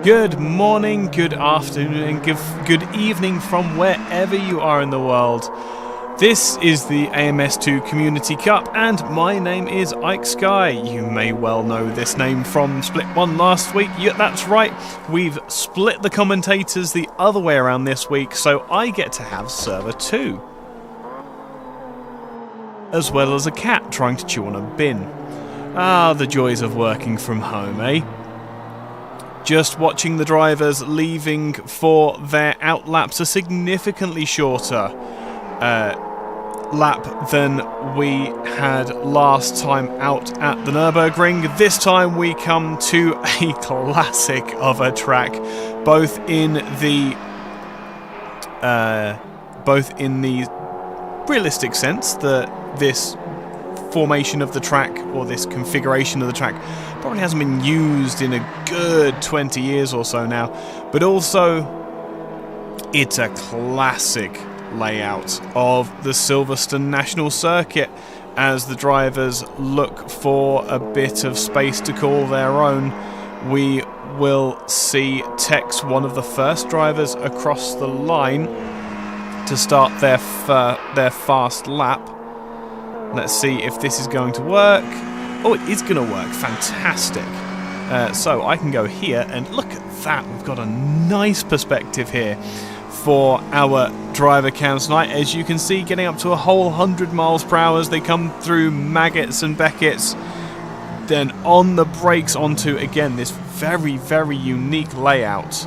Good morning, good afternoon, and good evening from wherever you are in the world. This is the AMS2 Community Cup, and my name is Ike Sky. You may well know this name from Split 1 last week. Yeah, that's right, we've split the commentators the other way around this week, so I get to have Server 2. As well as a cat trying to chew on a bin. Ah, the joys of working from home, eh? Just watching the drivers leaving for their out laps, a significantly shorter lap than we had last time out at the Nürburgring. This time we come to a classic of a track, both in the realistic sense that this formation of the track, or this configuration of the track, probably hasn't been used in a good 20 years or so now, but also it's a classic layout of the Silverstone National Circuit as the drivers look for a bit of space to call their own. We will see Tex, one of the first drivers across the line to start their fast lap. Let's see if this is going to work. Oh, it is going to work. Fantastic. So I can go here and look at that. We've got a nice perspective here for our driver cams tonight. As you can see, getting up to a whole 100 miles per hour as they come through Maggotts and Beckett's. Then on the brakes onto, again, this very, very unique layout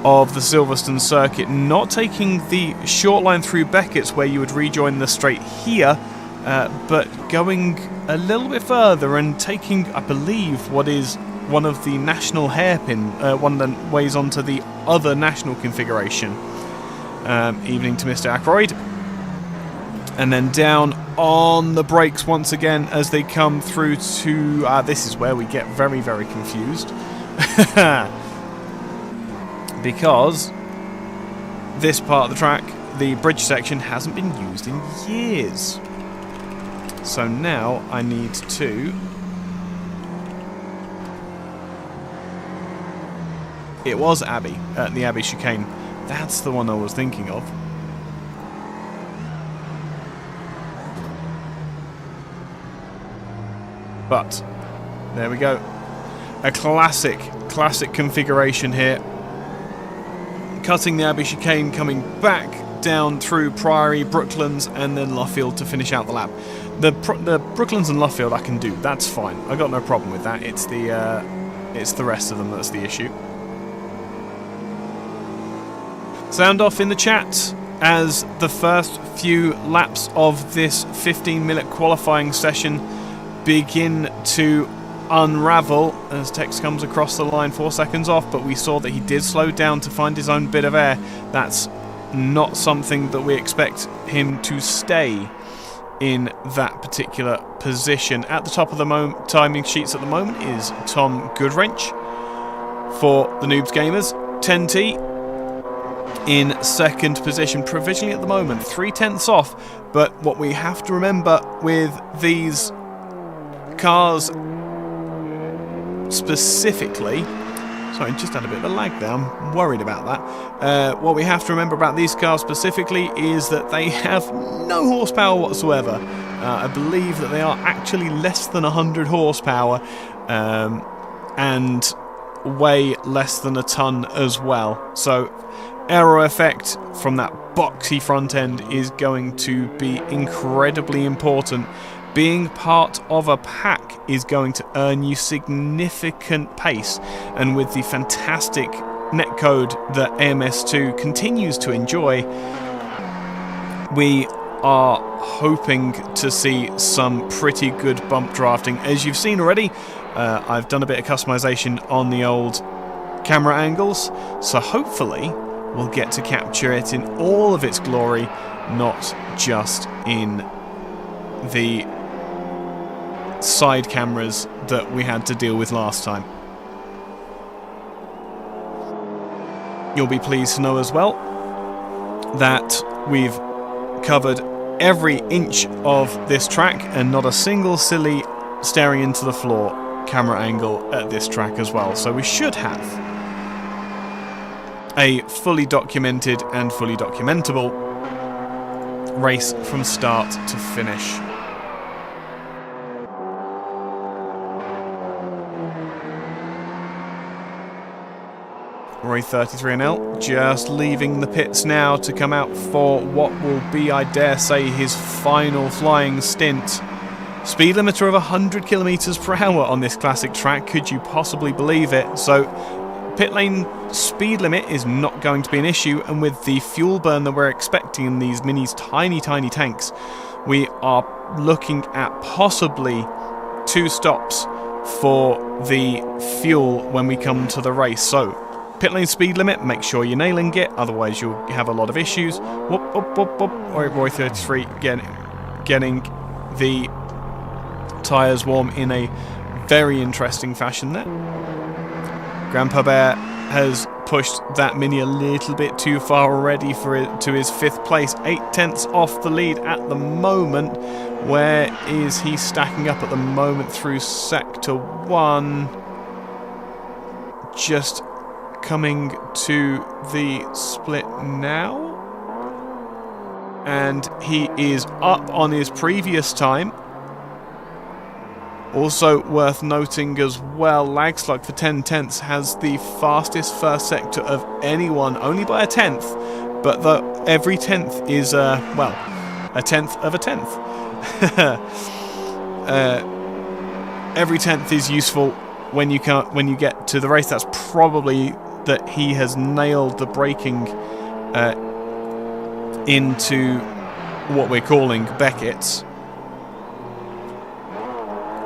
of the Silverstone circuit. Not taking the short line through Beckett's where you would rejoin the straight here, but going a little bit further and taking, I believe, what is one of the national hairpin, one that weighs onto the other national configuration. Evening to Mr. Ackroyd. And then down on the brakes once again as they come through to... this is where we get very, very confused. Because this part of the track, the bridge section, hasn't been used in years. So now I need to... It was Abbey, the Abbey chicane. That's the one I was thinking of. But, there we go. A classic configuration here. Cutting the Abbey chicane, coming back down through Priory, Brooklands, and then Luffield to finish out the lap. The Brooklands and Luffield I can do. That's fine. I got no problem with that. It's the rest of them that's the issue. Sound off in the chat as the first few laps of this 15-minute qualifying session begin to unravel as Tex comes across the line 4 seconds off, but we saw that he did slow down to find his own bit of air. That's not something that we expect him to stay in that particular position. At the top of the timing sheets at the moment is Tom Goodwrench for the Noobs Gamers. 10T in second position provisionally at the moment, 0.3 off, but what we have to remember with these cars specifically, sorry, just had a bit of a lag there, I'm worried about that. What we have to remember about these cars specifically is that they have no horsepower whatsoever. I believe that they are actually less than 100 horsepower and weigh less than a ton as well. So aero effect from that boxy front end is going to be incredibly important. Being part of a pack is going to earn you significant pace, and with the fantastic netcode that AMS2 continues to enjoy, we are hoping to see some pretty good bump drafting. As you've seen already, I've done a bit of customization on the old camera angles, so hopefully we'll get to capture it in all of its glory, not just in the side cameras that we had to deal with last time. You'll be pleased to know as well that we've covered every inch of this track and not a single silly staring into the floor camera angle at this track as well. So we should have a fully documented and fully documentable race from start to finish. Roy 33 Intl just leaving the pits now to come out for what will be, I dare say, his final flying stint. Speed limiter of 100 kilometers per hour on this classic track, could you possibly believe it? So pit lane speed limit is not going to be an issue, and with the fuel burn that we're expecting in these Mini's tiny tanks, we are looking at possibly 2 stops for the fuel when we come to the race. So pit lane speed limit, make sure you're nailing it, otherwise you'll have a lot of issues. Whoop, whoop, whoop, whoop. Roy 33 getting the tyres warm in a very interesting fashion there. Grandpa Bear has pushed that Mini a little bit too far already for it to his 5th place, 8/10 off the lead at the moment. Where is he stacking up at the moment through Sector 1? Just coming to the split now, and he is up on his previous time. Also worth noting as well, Lagslug for 10/10 has the fastest first sector of anyone, only by a 1/10, but every 10th is well, a 1/10 of a 10th. Every 10th is useful when you get to the race. That's probably that he has nailed the braking into what we're calling Beckett's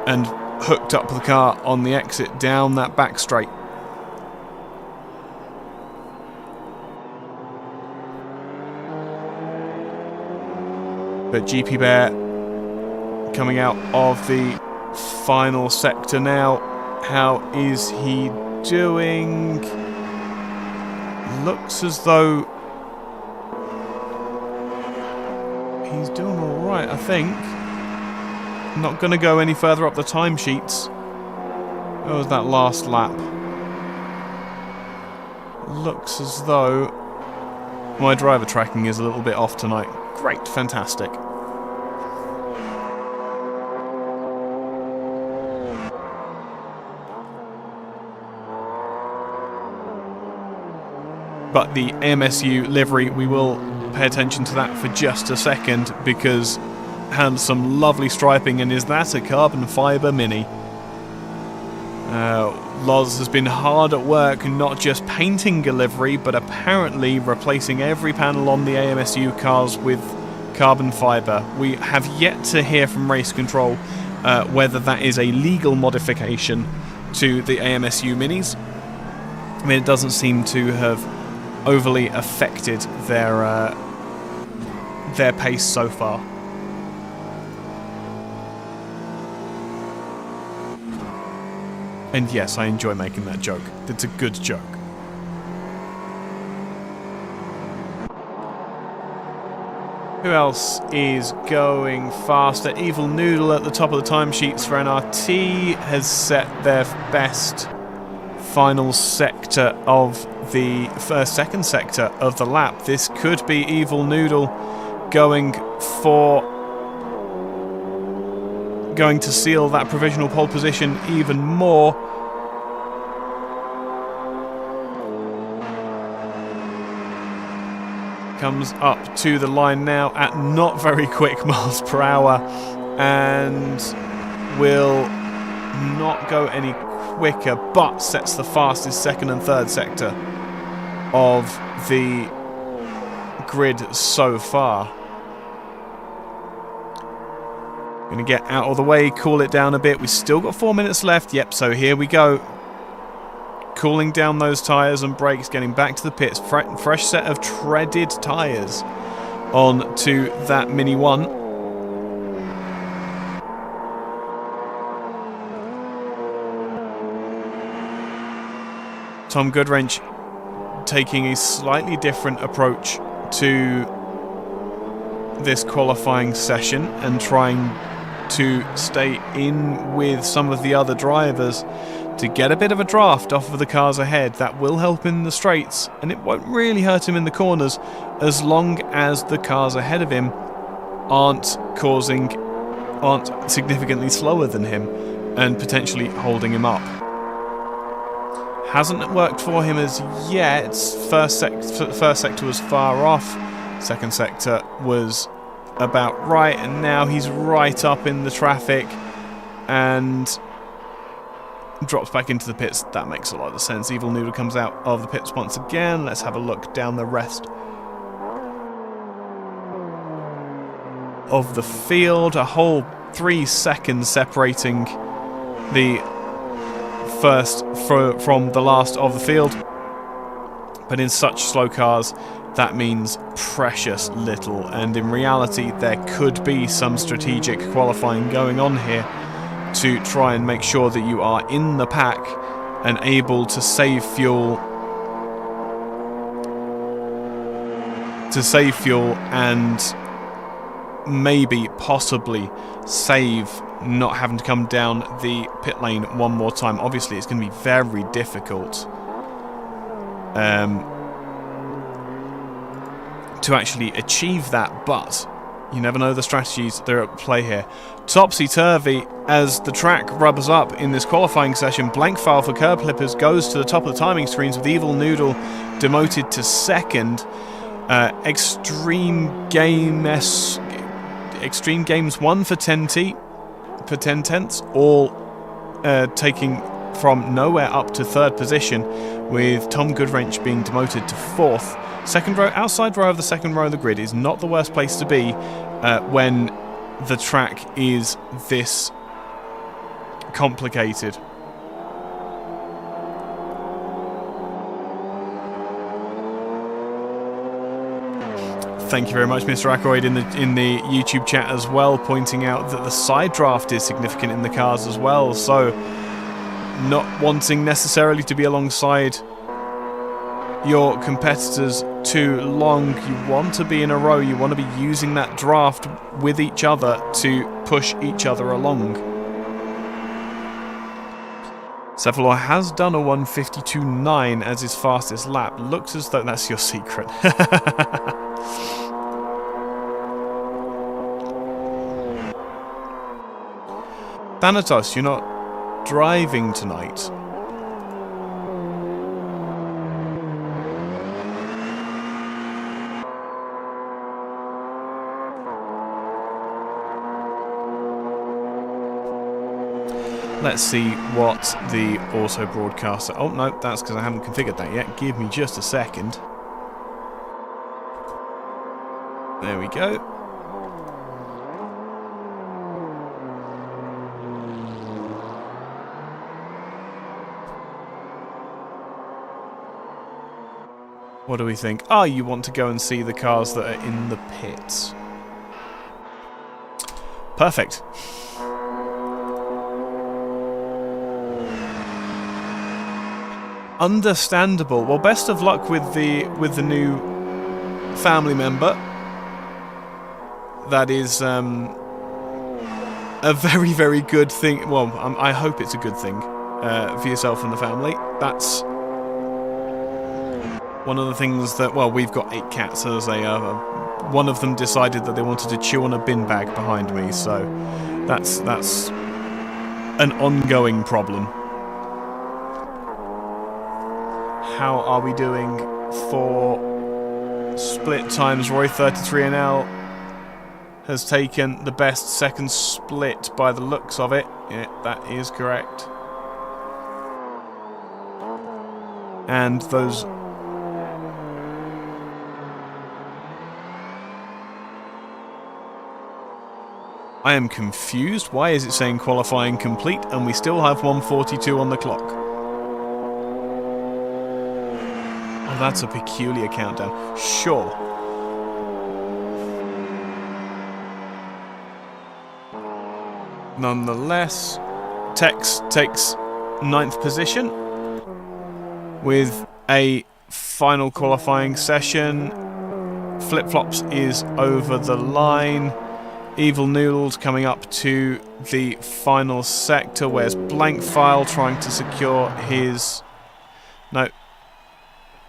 and hooked up the car on the exit down that back straight. But GP Bear coming out of the final sector now. How is he doing? Looks as though he's doing alright, I think. Not going to go any further up the timesheets. What was that last lap? Looks as though my driver tracking is a little bit off tonight. Great, fantastic. But the AMSU livery, we will pay attention to that for just a second, because has some lovely striping, and is that a carbon fibre Mini? Loz has been hard at work, not just painting a livery, but apparently replacing every panel on the AMSU cars with carbon fibre. We have yet to hear from Race Control whether that is a legal modification to the AMSU Minis. I mean, it doesn't seem to have overly affected their pace so far. And yes, I enjoy making that joke. It's a good joke. Who else is going faster? Evil Noodle at the top of the timesheets for NRT has set their best final sector of the second sector of the lap. This could be Evil Noodle going to seal that provisional pole position even more. Comes up to the line now at not very quick miles per hour, and will not go any quicker, but sets the fastest second and third sector of the grid so far. Going to get out of the way, cool it down a bit. We've still got 4 minutes left. Yep, so here we go. Cooling down those tyres and brakes, getting back to the pits. Fresh set of treaded tyres on to that Mini 1. Tom Goodwrench taking a slightly different approach to this qualifying session and trying to stay in with some of the other drivers to get a bit of a draft off of the cars ahead. That will help in the straights, and it won't really hurt him in the corners as long as the cars ahead of him aren't significantly slower than him and potentially holding him up. Hasn't worked for him as yet. First sector was far off, second sector was about right, and now he's right up in the traffic and drops back into the pits. That makes a lot of sense. Evil Noodle comes out of the pits once again. Let's have a look down the rest of the field. A whole 3 seconds separating the first from the last of the field. But in such slow cars, that means precious little. And in reality, there could be some strategic qualifying going on here to try and make sure that you are in the pack and able to save fuel and maybe possibly save not having to come down the pit lane one more time. Obviously it's going to be very difficult to actually achieve that, but you never know the strategies that are at play here. Topsy-turvy as the track rubbers up in this qualifying session. Blank file for curb clippers goes to the top of the timing screens with Evil Noodle demoted to second. Extreme Games 1 for 10 tenths, all taking from nowhere up to third position, with Tom Goodwrench being demoted to fourth. Second row, outside row of the second row of the grid is not the worst place to be when the track is this complicated. Thank you very much, Mr. Ackroyd, in the YouTube chat as well, pointing out that the side draft is significant in the cars as well. So, not wanting necessarily to be alongside your competitors too long, you want to be in a row. You want to be using that draft with each other to push each other along. Cephalor has done a 1:52.9 as his fastest lap. Looks as though that's your secret. Thanatos, you're not driving tonight. Let's see what the auto broadcaster... Oh, no, that's because I haven't configured that yet. Give me just a second. There we go. What do we think? Ah, you want to go and see the cars that are in the pits. Perfect. Understandable. Well, best of luck with the new family member. That is a very, very good thing. Well, I hope it's a good thing for yourself and the family. That's one of the things that, well, we've got 8 cats, as one of them decided that they wanted to chew on a bin bag behind me, so that's an ongoing problem. How are we doing for split times? Roy 33NL has taken the best second split by the looks of it. Yeah, that is correct. And those... I am confused. Why is it saying qualifying complete and we still have 1:42 on the clock? Oh, that's a peculiar countdown. Sure. Nonetheless, Tex takes 9th position with a final qualifying session. Flip-flops is over the line. Evil Noodles coming up to the final sector. Where's Blank File trying to secure his... No.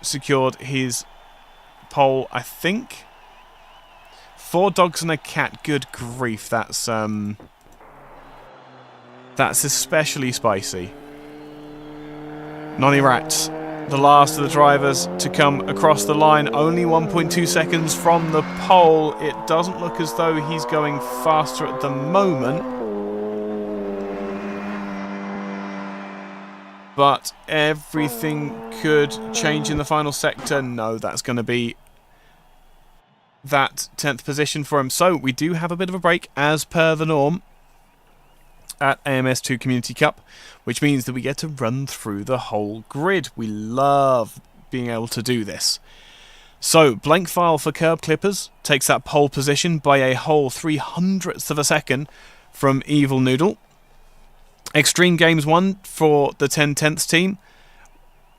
Secured his pole, I think. 4 dogs and a cat. Good grief, that's especially spicy. Nonny Rat, the last of the drivers to come across the line, only 1.2 seconds from the pole. It doesn't look as though he's going faster at the moment. But everything could change in the final sector. No, that's going to be that 10th position for him. So we do have a bit of a break as per the norm at AMS2 Community Cup, which means that we get to run through the whole grid. We love being able to do this. So, Blank File for Curb Clippers takes that pole position by a whole 300th of a second from Evil Noodle. Extreme Games 1 for the 10/10ths team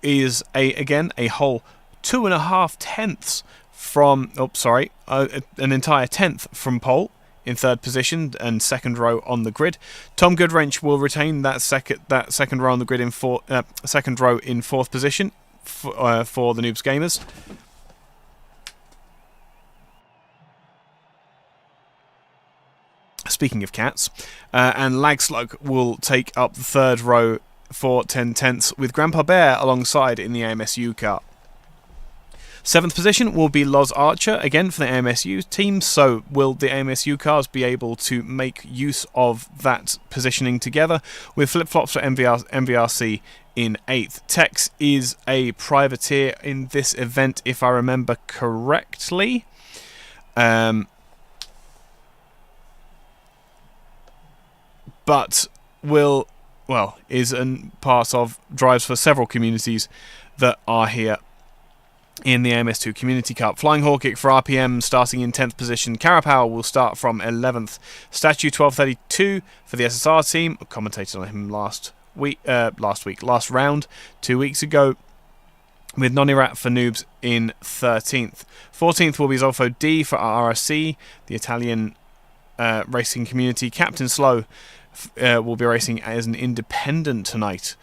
is, again, a whole 2.5 tenths from... Oh, sorry, an entire 10th from pole in 3rd position and 2nd row on the grid. Tom Goodwrench will retain that second row on the grid in 2nd row in 4th position for the Noobs Gamers. Speaking of cats, and Lagslug will take up the 3rd row for 10/10ths with Grandpa Bear alongside in the AMSU car. 7th position will be Loz Archer, again for the AMSU team, so will the AMSU cars be able to make use of that positioning together, with flip-flops for MVRC in 8th. Tex is a privateer in this event, if I remember correctly. But is part of drives for several communities that are here in the AMS2 Community Cup. Flying Hawkick for RPM starting in 10th position. Carapower will start from 11th. Statue 1232 for the SSR team. I commentated on him last round, 2 weeks ago, with Nonirat for Noobs in 13th. 14th will be Zolfo D for RRC, the Italian racing community. Captain Slow will be racing as an independent tonight,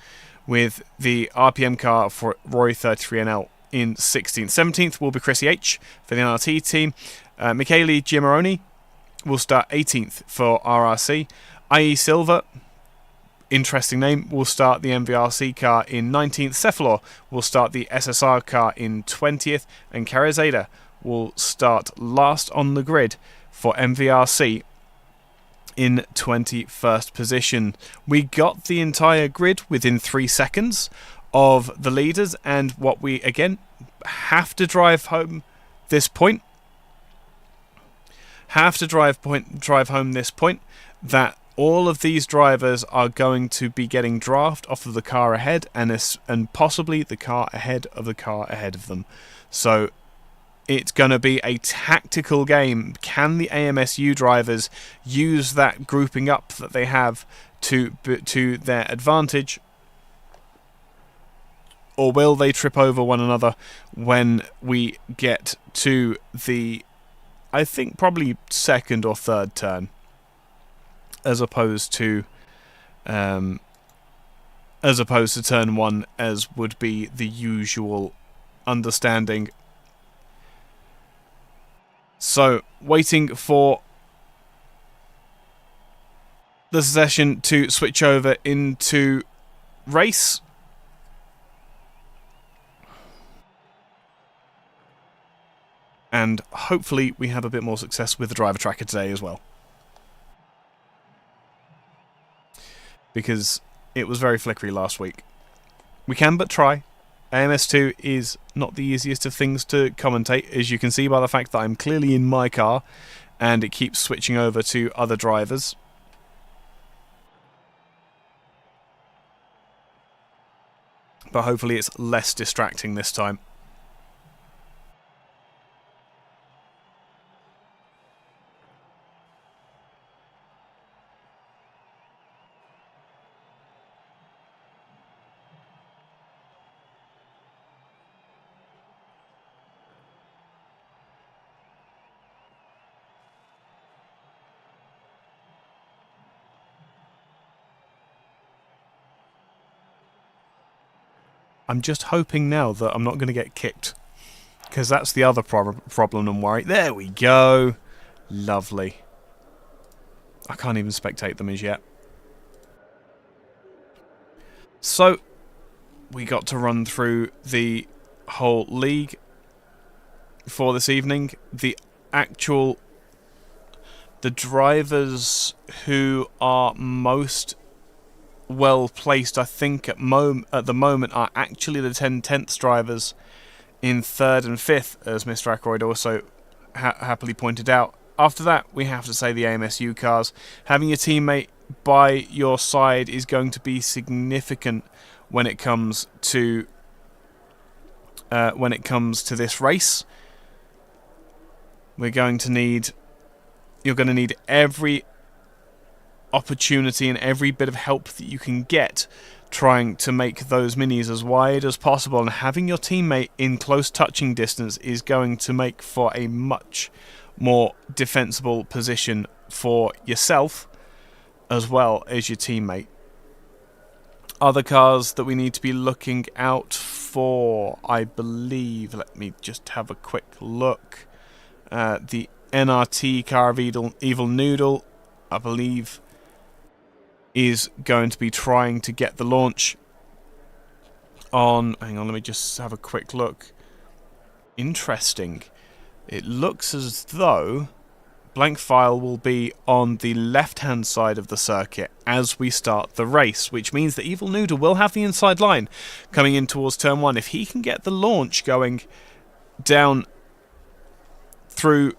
with the RPM car for Rory 33NL in 16th. 17th will be Chrissy H for the NRT team. Michele Giamaroni will start 18th for RRC. IE Silver, interesting name, will start the MVRC car in 19th. Cephalor will start the SSR car in 20th. And Carazada will start last on the grid for MVRC in 21st position. We got the entire grid within 3 seconds of the leaders, and what we again have to drive home this point. Drive home this point that all of these drivers are going to be getting draft off of the car ahead, and possibly the car ahead of the car ahead of them. So it's going to be a tactical game. Can the AMSU drivers use that grouping up that they have to their advantage? Or will they trip over one another when we get to the, I think, probably 2nd or 3rd turn, as opposed to turn 1, as would be the usual understanding. So, waiting for the session to switch over into race. And hopefully we have a bit more success with the driver tracker today as well. Because it was very flickery last week. We can but try. AMS2 is not the easiest of things to commentate, as you can see by the fact that I'm clearly in my car and it keeps switching over to other drivers. But hopefully it's less distracting this time. I'm just hoping now that I'm not going to get kicked, because that's the other problem and worry. There we go. Lovely. I can't even spectate them as yet. So, we got to run through the whole league for this evening. The drivers who are most well placed, I think, at the moment are actually the 10/10 drivers in 3rd and 5th, as Mr. Ackroyd also happily pointed out. After that, we have to say the AMS2 cars. Having your teammate by your side is going to be significant when it comes to this race. You're going to need every opportunity and every bit of help that you can get trying to make those minis as wide as possible, and having your teammate in close touching distance is going to make for a much more defensible position for yourself as well as your teammate. Other cars that we need to be looking out for, I believe, let me just have a quick look. The NRT car of Evil Noodle, I believe, is going to be trying to get the launch on... Hang on, let me just have a quick look. Interesting. It looks as though Blank File will be on the left-hand side of the circuit as we start the race, which means that Evil Noodle will have the inside line coming in towards Turn 1. If he can get the launch going down through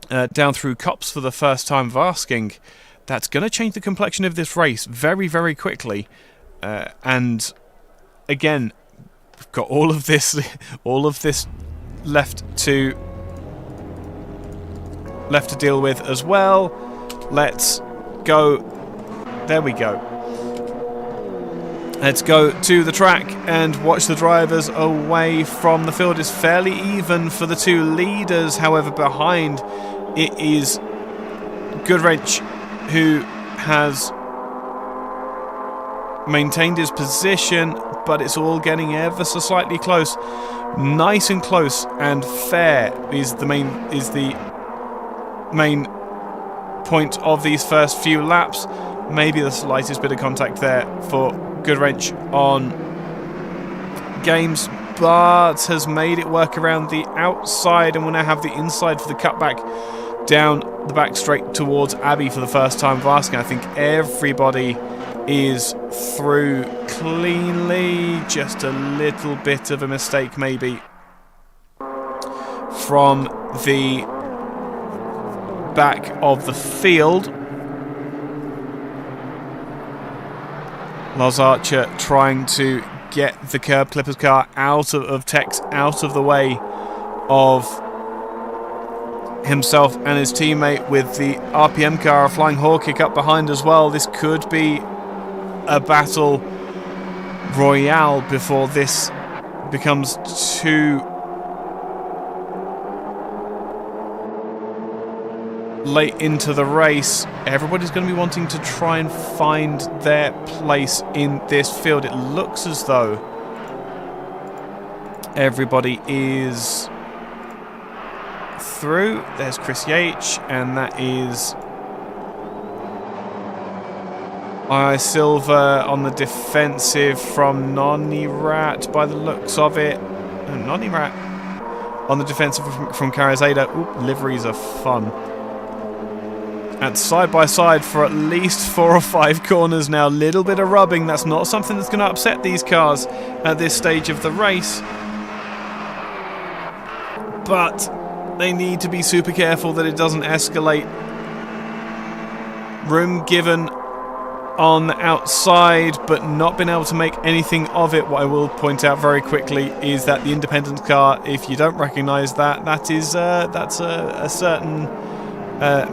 Cops for the first time of asking, that's going to change the complexion of this race very, very quickly. And again, we've got all of this left to deal with as well. Let's go. There we go. Let's go to the track and watch the drivers away from the field. It's fairly even for the two leaders. However, behind it is Goodwrench, who has maintained his position, but it's all getting ever so slightly close. Nice and close and fair is the main point of these first few laps. Maybe the slightest bit of contact there for Goodwrench on Games, but has made it work around the outside, and will now have the inside for the cutback down the back straight towards Abbey for the first time of asking. I think everybody is through cleanly. Just a little bit of a mistake maybe from the back of the field. Loz Archer trying to get the Curb Clippers car out of Tex, out of the way of himself and his teammate, with the RPM car, a Flying Hawk kick up behind as well. This could be a battle royale before this becomes too late into the race. Everybody's going to be wanting to try and find their place in this field. It looks as though everybody is through. There's Chris Yates, and that is Silver on the defensive from Nonny Rat by the looks of it. Nonny Rat on the defensive from Karazada. Ooh, liveries are fun. And side by side for at least 4 or 5 corners now. Little bit of rubbing. That's not something that's going to upset these cars at this stage of the race. But they need to be super careful that it doesn't escalate. Room given on the outside, but not been able to make anything of it. What I will point out very quickly is that the independent car, if you don't recognise that, that's a certain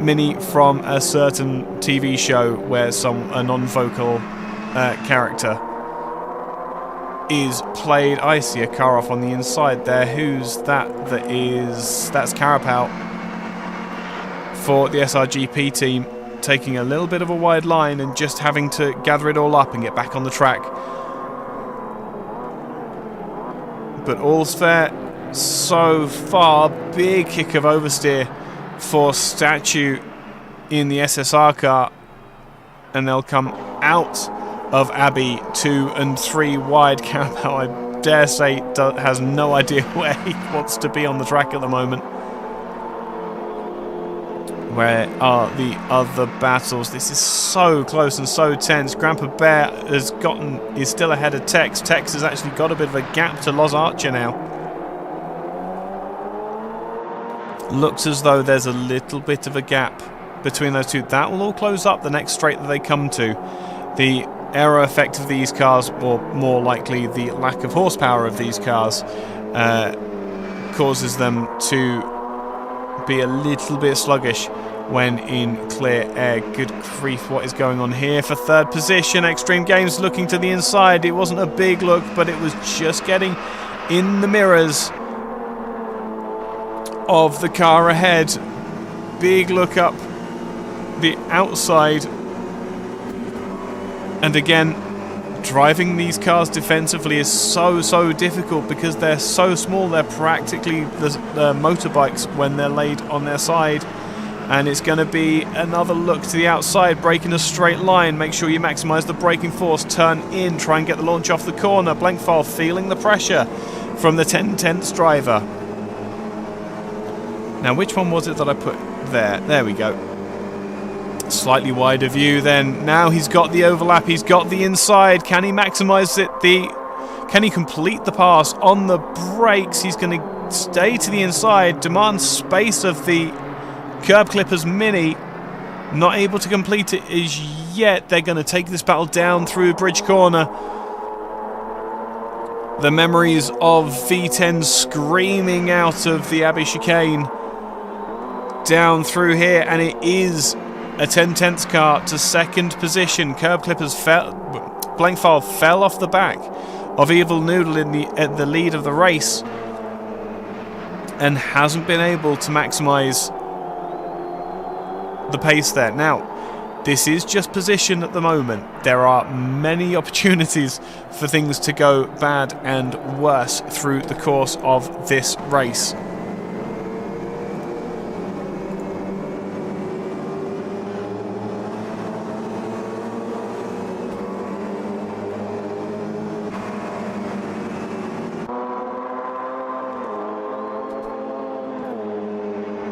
mini from a certain TV show where a non-vocal character is played. I see a car off on the inside there. Who's that? That's Carapau for the SRGP team, taking a little bit of a wide line and just having to gather it all up and get back on the track. but all's fair so far. Big kick of oversteer for Statue in the SSR car, and they'll come out of Abbey 2 and 3 wide. Carabao, I dare say, has no idea where he wants to be on the track at the moment. Where are the other battles? This is so close and so tense. Grandpa Bear is still ahead of Tex. Tex has actually got a bit of a gap to Loz Archer now. Looks as though there's a little bit of a gap between those two. That will all close up the next straight that they come to. The aero effect of these cars, or more likely the lack of horsepower of these cars, causes them to be a little bit sluggish when in clear air. Good grief, what is going on here? For third position, Extreme Games looking to the inside. It wasn't a big look, but it was just getting in the mirrors of the car ahead. Big look up the outside. And again, driving these cars defensively is so difficult because they're so small. They're practically the motorbikes when they're laid on their side. And it's going to be another look to the outside, breaking a straight line. Make sure you maximise the braking force. Turn in, try and get the launch off the corner. Blankfile feeling the pressure from the 10/10ths driver. Now, which one was it that I put there? There we go. Slightly wider view then. Now he's got the overlap. He's got the inside. Can he maximise it? Can he complete the pass on the brakes? He's going to stay to the inside. Demand space of the Curb Clippers Mini. Not able to complete it as yet. They're going to take this battle down through Bridge Corner. The memories of V10 screaming out of the Abbey chicane. Down through here, and it is a 10/10ths car to second position. Curb Clippers Blankfile fell off the back of Evil Noodle at the lead of the race and hasn't been able to maximise the pace there. Now, this is just position at the moment. There are many opportunities for things to go bad and worse through the course of this race.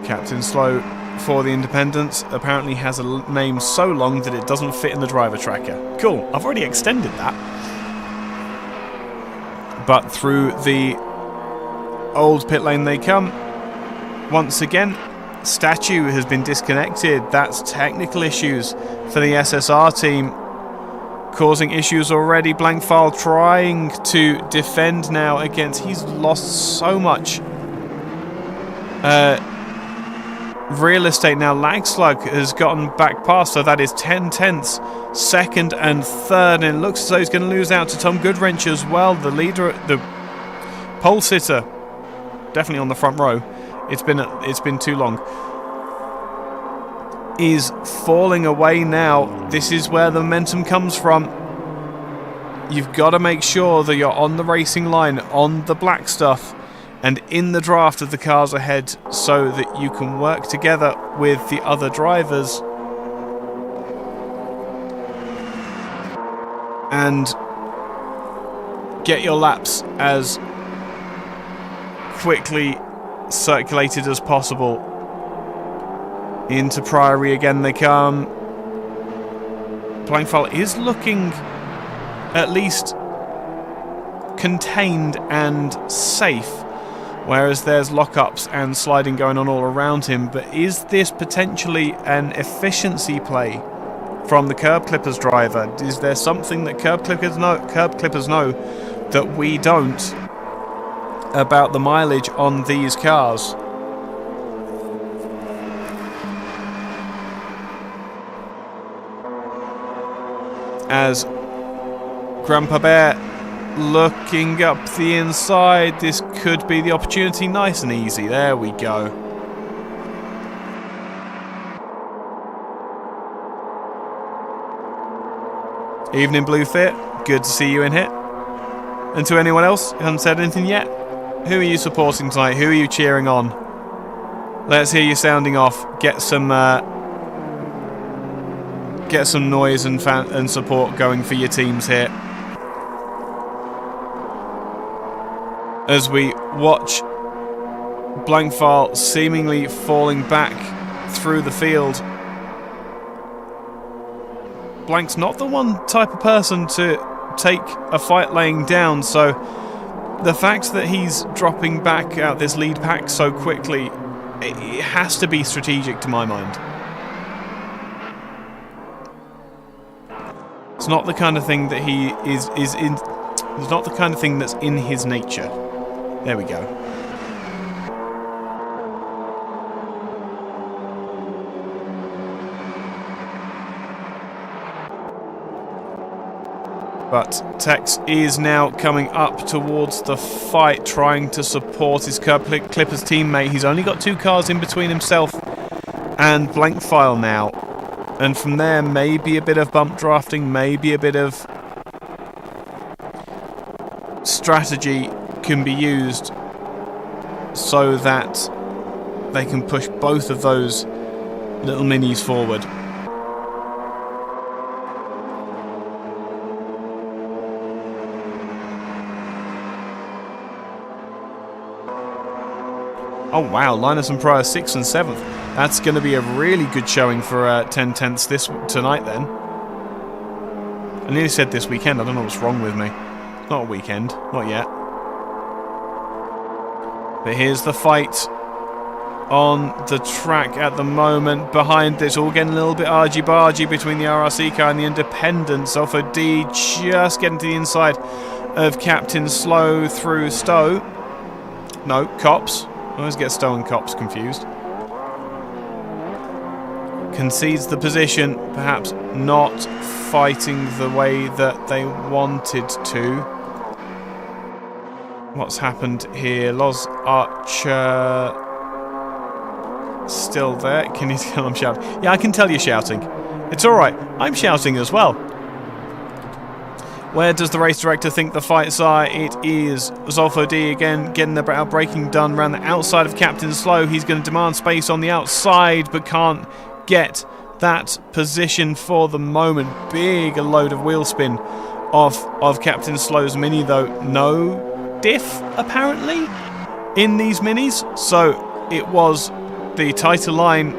Captain Slow for the Independents apparently has a name so long that it doesn't fit in the driver tracker. Cool, I've already extended that. But through the old pit lane they come. Once again, Statue has been disconnected. That's technical issues for the SSR team, causing issues already. Blankfile trying to defend now against... He's lost so much real estate now. Lagslug has gotten back past, so that is 10/10ths, second and third, and it looks as though he's going to lose out to Tom Goodwrench as well, the leader, the pole sitter, definitely on the front row. It's been too long. Is falling away now. This is where the momentum comes from. You've got to make sure that you're on the racing line, on the black stuff, and in the draft of the cars ahead, so that you can work together with the other drivers and get your laps as quickly circulated as possible. Into Priory again they come. Blankfile is looking at least contained and safe, whereas there's lockups and sliding going on all around him. But is this potentially an efficiency play from the Curb Clippers driver? Is there something that Curb Clippers know that we don't about the mileage on these cars? As Grandpa Bear looking up the inside, this could be the opportunity. Nice and easy. There we go. Evening Blue Fit, good to see you in here. And to anyone else who hasn't said anything yet, Who are you supporting tonight? Who are you cheering on? Let's hear you sounding off. Get some noise and support going for your teams here. As we watch Blankfile seemingly falling back through the field. Blank's not the one type of person to take a fight laying down, so the fact that he's dropping back out this lead pack so quickly, it has to be strategic to my mind. It's not the kind of thing that he is in. It's not the kind of thing that's in his nature. There we go. But Tex is now coming up towards the fight, trying to support his Clippers teammate. He's only got 2 cars in between himself and Blankfile now. And from there, maybe a bit of bump drafting, maybe a bit of strategy can be used so that they can push both of those little minis forward. Oh wow, Linus and Pryor 6th and 7th. That's going to be a really good showing for 10 tenths tonight then. I nearly said this weekend, I don't know what's wrong with me. Not a weekend, not yet. But here's the fight on the track at the moment. Behind this, all getting a little bit argy-bargy between the RRC car and the Independents. Alpha D just getting to the inside of Captain Slow through Stowe. No, Cops. I always get Stowe and Cops confused. Concedes the position, perhaps not fighting the way that they wanted to. What's happened here? Loz Archer still there. Can you tell I'm shouting? Yeah, I can tell you're shouting. It's alright. I'm shouting as well. Where does the race director think the fights are? It is Zolfo D again getting the braking done around the outside of Captain Slow. He's going to demand space on the outside but can't get that position for the moment. Big a load of wheel spin off of Captain Slow's Mini though. No diff apparently in these Minis. So it was the tighter line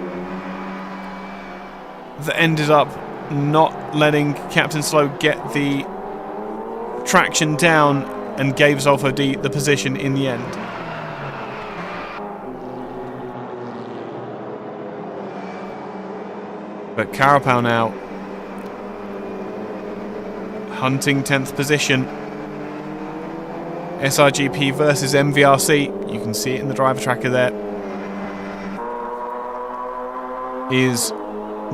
that ended up not letting Captain Slow get the traction down and gave Zolfo D the position in the end. But Carapau now hunting 10th position. SRGP versus MVRC. You can see it in the driver tracker there. Is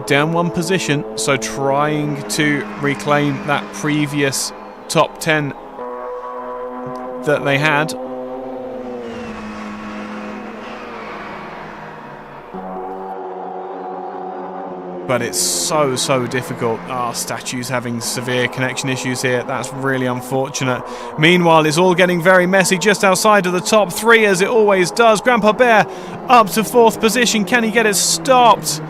down 1 position, so trying to reclaim that previous top 10 that they had. But it's so difficult. Statue's having severe connection issues here. That's really unfortunate. Meanwhile, it's all getting very messy just outside of the top 3, as it always does. Grandpa Bear up to 4th position. Can he get it stopped?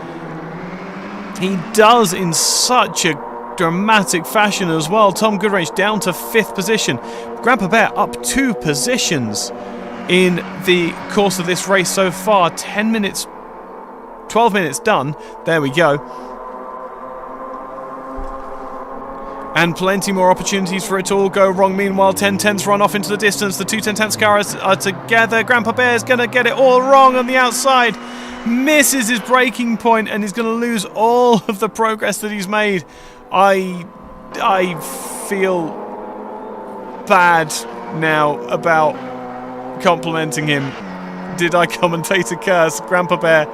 He does in such a dramatic fashion as well. Tom Goodrich down to 5th position. Grandpa Bear up 2 positions in the course of this race so far. 10 minutes, 12 minutes done. There we go. And plenty more opportunities for it to all go wrong. Meanwhile, 10 tenths run off into the distance. The 2 10 tenths cars are together. Grandpa Bear's going to get it all wrong on the outside. Misses his braking point and he's going to lose all of the progress that he's made. I feel bad now about complimenting him. Did I commentate a curse, Grandpa Bear?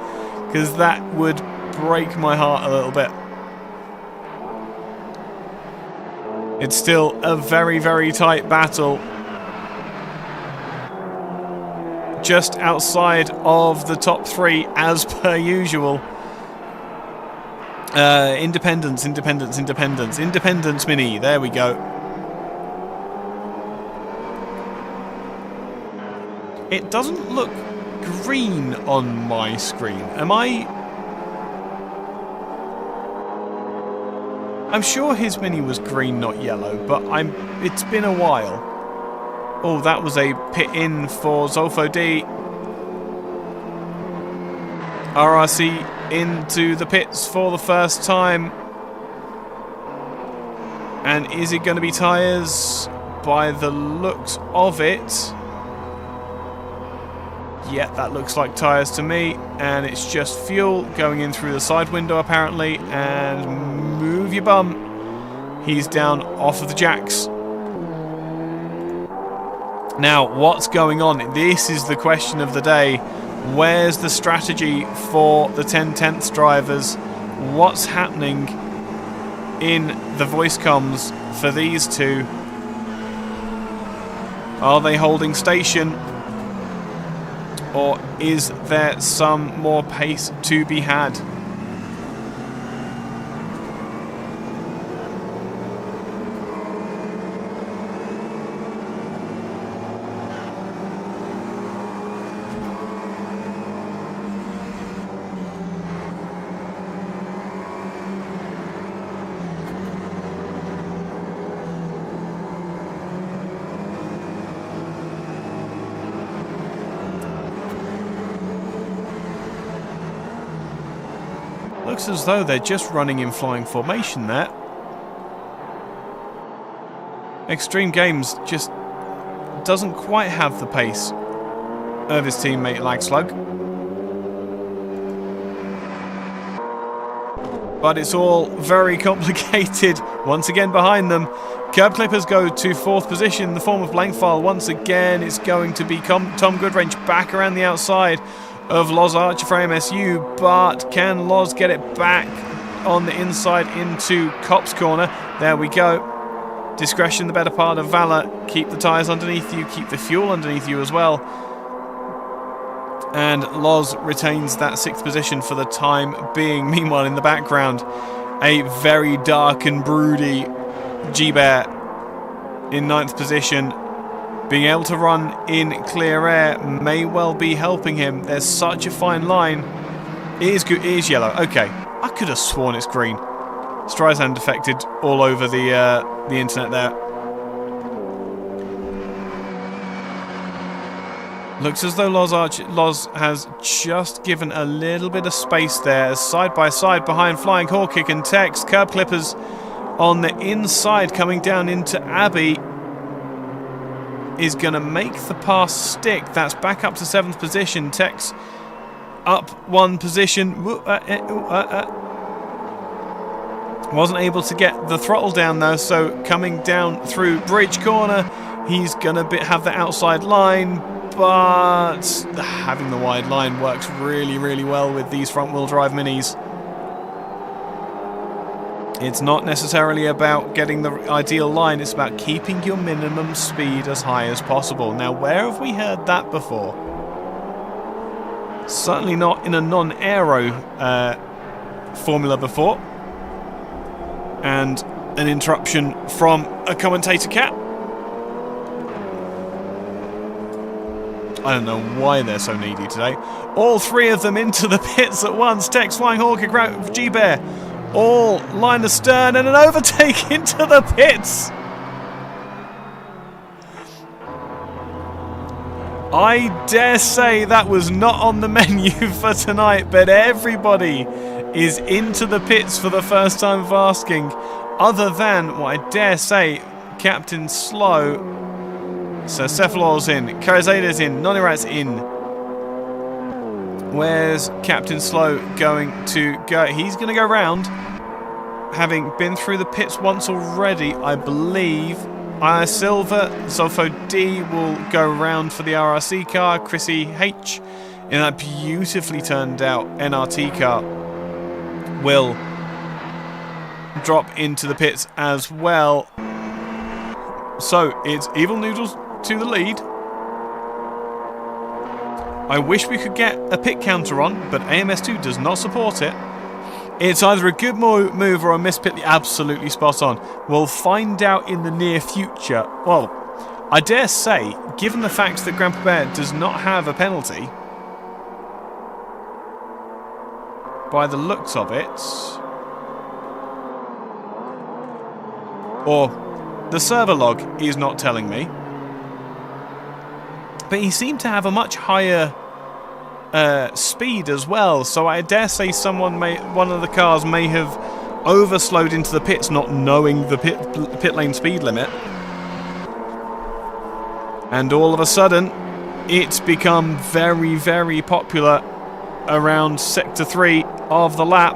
Because that would break my heart a little bit. It's still a very tight battle. Just outside of the top 3 as per usual. Independence Mini. There we go. It doesn't look green on my screen. I'm sure his mini was green, not yellow, but it's been a while. Oh, that was a pit in for Zolfo D. RRC into the pits for the first time. And is it going to be tyres? By the looks of it. Yeah, that looks like tyres to me. And it's just fuel going in through the side window apparently. And move your bum. He's down off of the jacks. Now, what's going on? This is the question of the day. Where's the strategy for the 10/10 drivers? What's happening in the voice comms for these two? Are they holding station? Or is there some more pace to be had? Looks as though they're just running in flying formation there. Extreme Games just doesn't quite have the pace of his teammate Lagslug. But it's all very complicated. Once again behind them. Curb Clippers go to 4th position in the form of Blankfile. Once again it's going to be Tom Goodwrench back around the outside of Loz Archer for AMSU, but can Loz get it back on the inside into Cop's corner? There we go. Discretion, the better part of Valor. Keep the tyres underneath you, keep the fuel underneath you as well. And Loz retains that 6th position for the time being. Meanwhile, in the background, a very dark and broody G-Bear in 9th position. Being able to run in clear air may well be helping him. There's such a fine line. It is good. It is yellow. Okay. I could have sworn it's green. Streisand defected all over the internet there. Looks as though Loz has just given a little bit of space there. Side by side behind Flying Hawk Kick and Tex. Curb Clippers on the inside coming down into Abbey. Is going to make the pass stick. That's back up to 7th position. Tex up 1 position. Wasn't able to get the throttle down though, so coming down through Bridge Corner, he's going to have the outside line, but having the wide line works really, really well with these front-wheel drive minis. It's not necessarily about getting the ideal line, it's about keeping your minimum speed as high as possible. Now, where have we heard that before? Certainly not in a non-aero formula before. And an interruption from a commentator cat. I don't know why they're so needy today. All 3 of them into the pits at once. Tex, Flying Hawk, G-Bear. All line astern and an overtake into the pits. I dare say that was not on the menu for tonight, but everybody is into the pits for the first time of asking. Other than, what I dare say, Captain Slow. So Cephalor's in, Karazade's in, Nonirat's in. Where's Captain Slow going to go? He's going to go round. Having been through the pits once already, I believe. Silver, Zolfo D will go round for the RRC car. Chrissy H in that beautifully turned out NRT car will drop into the pits as well. So it's Evil Noodles to the lead. I wish we could get a pit counter on, but AMS2 does not support it. It's either a good move or a mispit. Absolutely spot on. We'll find out in the near future. Well, I dare say, given the fact that Grandpa Bear does not have a penalty, by the looks of it, or the server log is not telling me, but he seemed to have a much higher speed as well, so I dare say one of the cars may have overslowed into the pits, not knowing the pit lane speed limit. And all of a sudden, it's become very, very popular around Sector 3 of the lap.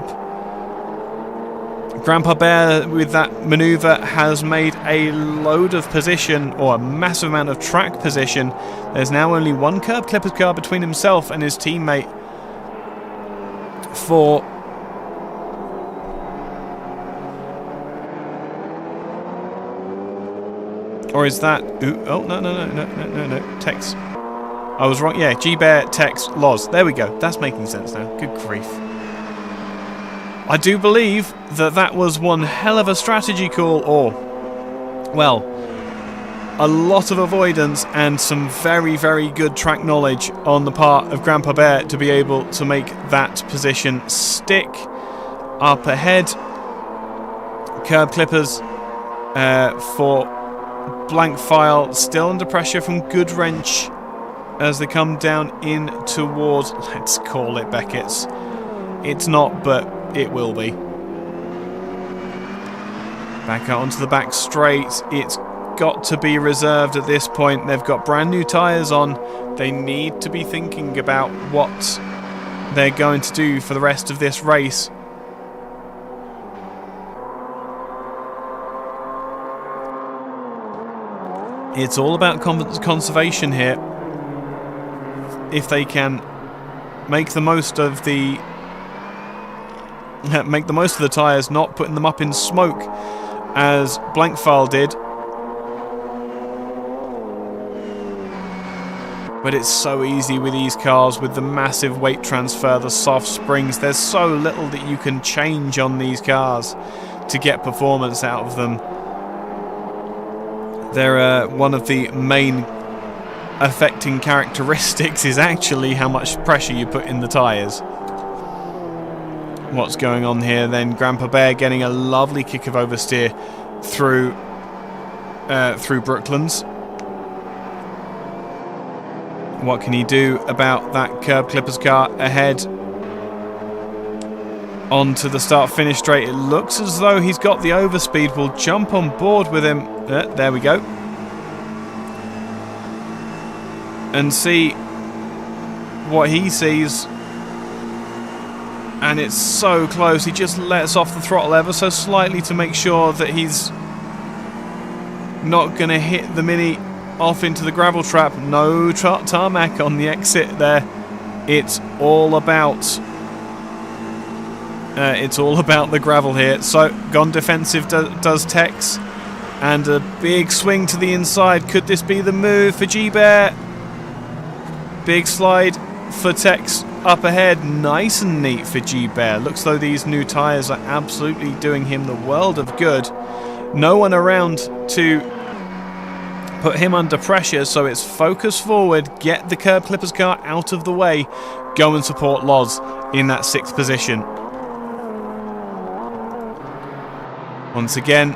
Grandpa Bear, with that manoeuvre, has made a load of position, or a massive amount of track position. There's now only one Curb Clippers car between himself and his teammate for or is that... Ooh, oh, no. Tex. I was wrong. Yeah, G-Bear, Tex, Loz. There we go. That's making sense now. Good grief. I do believe that was one hell of a strategy call, or, well, a lot of avoidance and some very, very good track knowledge on the part of Grandpa Bear to be able to make that position stick. Up ahead, Curb Clippers for Blank File, still under pressure from Good Wrench as they come down in towards, let's call it Beckett's. It's not, but it will be. Back out onto the back straight. It's got to be reserved at this point. They've got brand new tyres on. They need to be thinking about what they're going to do for the rest of this race. It's all about conservation here. If they can make the most of the tyres, not putting them up in smoke as Blank File did. But it's so easy with these cars, with the massive weight transfer, the soft springs. There's so little that you can change on these cars to get performance out of them. They're one of the main affecting characteristics is actually how much pressure you put in the tyres. What's going on here then? Grandpa Bear getting a lovely kick of oversteer through Brooklands. What can he do about that Curb Clippers car ahead? Onto the start-finish straight. It looks as though he's got the overspeed. We'll jump on board with him. There we go. And see what he sees. And it's so close. He just lets off the throttle ever so slightly to make sure that he's not going to hit the Mini off into the gravel trap. No tarmac on the exit there. It's all about the gravel here. So gone defensive does Tex, and a big swing to the inside. Could this be the move for G-Bear? Big slide for Tex up ahead. Nice and neat for G-Bear. Looks though these new tyres are absolutely doing him the world of good. No one around to put him under pressure, so it's focus forward, get the Curb Clippers car out of the way, go and support Loz in that 6th position. Once again,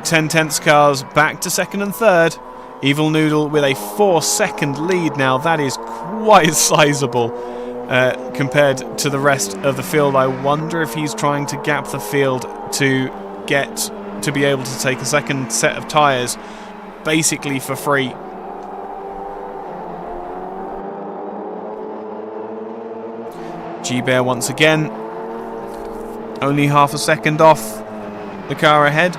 10/10 cars back to 2nd and 3rd. Evil Noodle with a 4-second lead now. That is quite sizable compared to the rest of the field. I wonder if he's trying to gap the field to get to be able to take a second set of tyres basically for free. G-Bear once again, only half a second off the car ahead.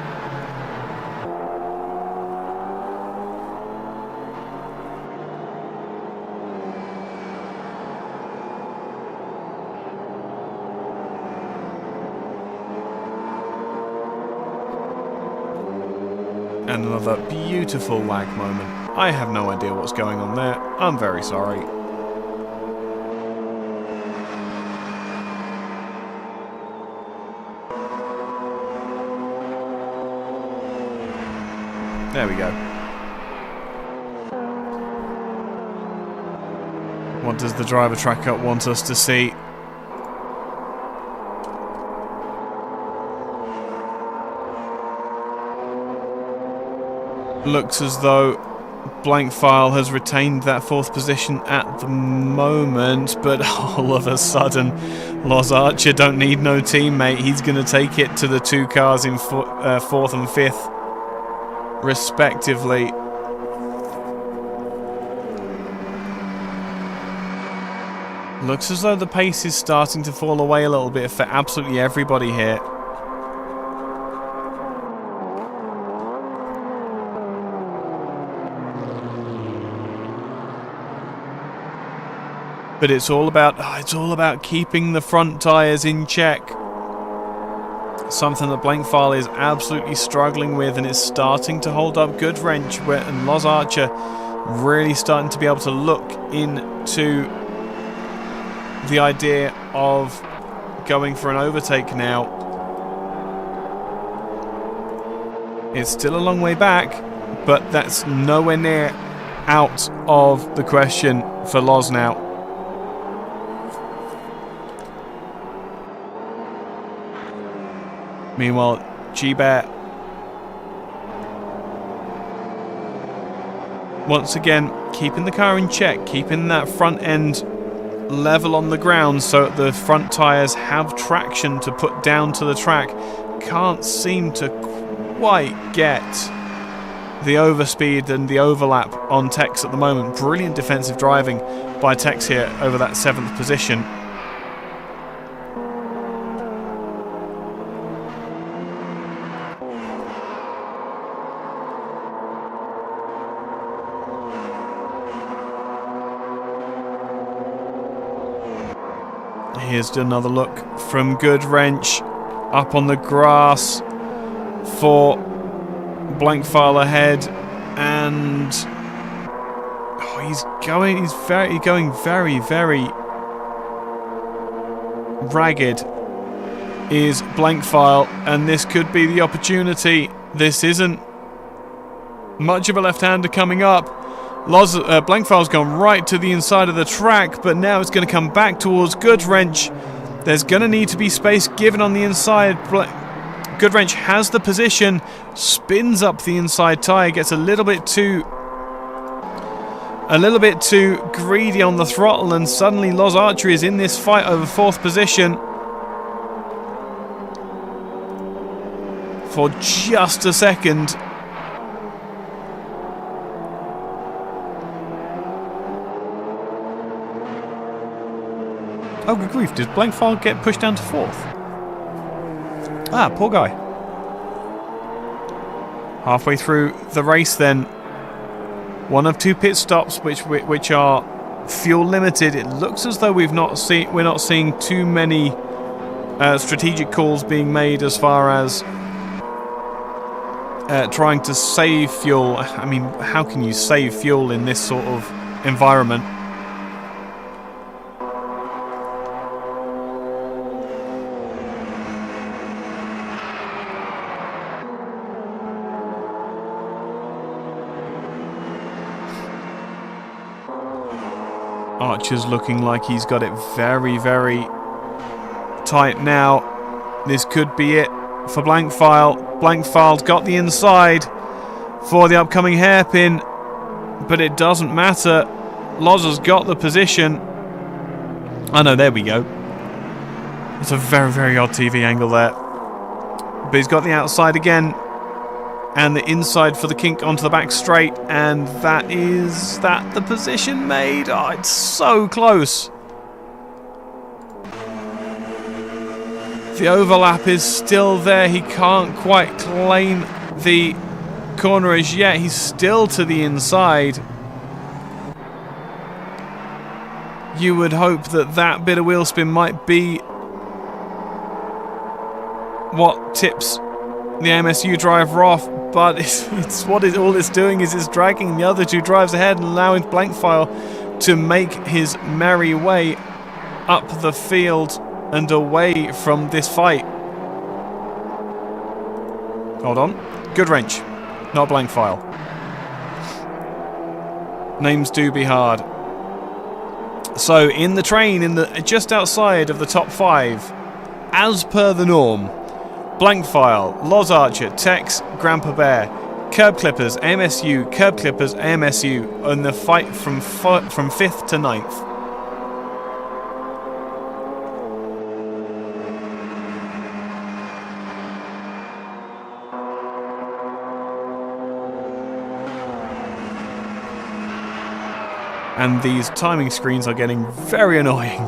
And another beautiful lag moment. I have no idea what's going on there. I'm very sorry. There we go. What does the driver track up want us to see? Looks as though Blankfile has retained that 4th position at the moment, but all of a sudden Loz Archer don't need no teammate. He's going to take it to the 2 cars in 4th and 5th respectively. Looks as though the pace is starting to fall away a little bit for absolutely everybody here. But it's all about keeping the front tyres in check. Something that Blankfile is absolutely struggling with, and it's starting to hold up good wrench. And Loz Archer really starting to be able to look into the idea of going for an overtake now. It's still a long way back, but that's nowhere near out of the question for Loz now. Meanwhile, G-Bear once again keeping the car in check, keeping that front end level on the ground so that the front tyres have traction to put down to the track. Can't seem to quite get the overspeed and the overlap on Tex at the moment. Brilliant defensive driving by Tex here over that 7th position. Here's another look from Good Wrench up on the grass for Blankfile ahead, and he's going very, very ragged is Blankfile, and this could be the opportunity. This isn't much of a left-hander coming up. Blankfile's gone right to the inside of the track, but now it's going to come back towards Good Wrench. There's going to need to be space given on the inside. Good Wrench has the position, spins up the inside tyre, gets a little bit too greedy on the throttle, and suddenly Loz Archer is in this fight over 4th position for just a second. Oh, good grief, did Blankfile get pushed down to 4th? Ah, poor guy. Halfway through the race then. One of 2 pit stops which are fuel limited. It looks as though we're not seeing too many strategic calls being made as far as trying to save fuel. I mean, how can you save fuel in this sort of environment? Archer's looking like he's got it very, very tight now. This could be it for Blankfile. Blankfile's got the inside for the upcoming hairpin, but it doesn't matter. Loz has got the position. Oh no, there we go. It's a very, very odd TV angle there. But he's got the outside again, and the inside for the kink onto the back straight, and that is the position made. Oh, it's so close. The overlap is still there. He can't quite claim the corner as yet. He's still to the inside. You would hope that bit of wheel spin might be what tips the AMS2 driver off, but all it's doing is it's dragging the other 2 drives ahead and allowing Blankfile to make his merry way up the field and away from this fight. Hold on. Good Wrench, not Blankfile. Names do be hard. So in the train, just outside of the top 5, as per the norm, Blank File, Loz Archer, Tex, Grandpa Bear, Curb Clippers, AMSU, Curb Clippers, AMSU, in the fight from 5th to 9th. And these timing screens are getting very annoying.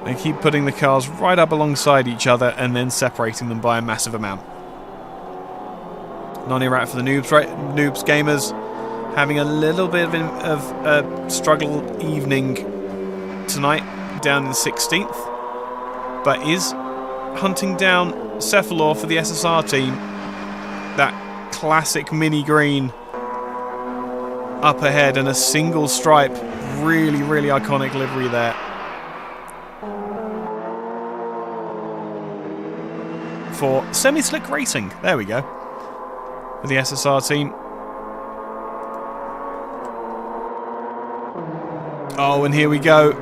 They keep putting the cars right up alongside each other and then separating them by a massive amount. Non-Iraq for the noobs gamers, having a little bit of a struggle evening tonight, down in 16th, but is hunting down Cephalor for the SSR team. That classic mini green up ahead and a single stripe, really iconic livery there. For semi-slick racing, there we go, for the SSR team. Oh, and here we go,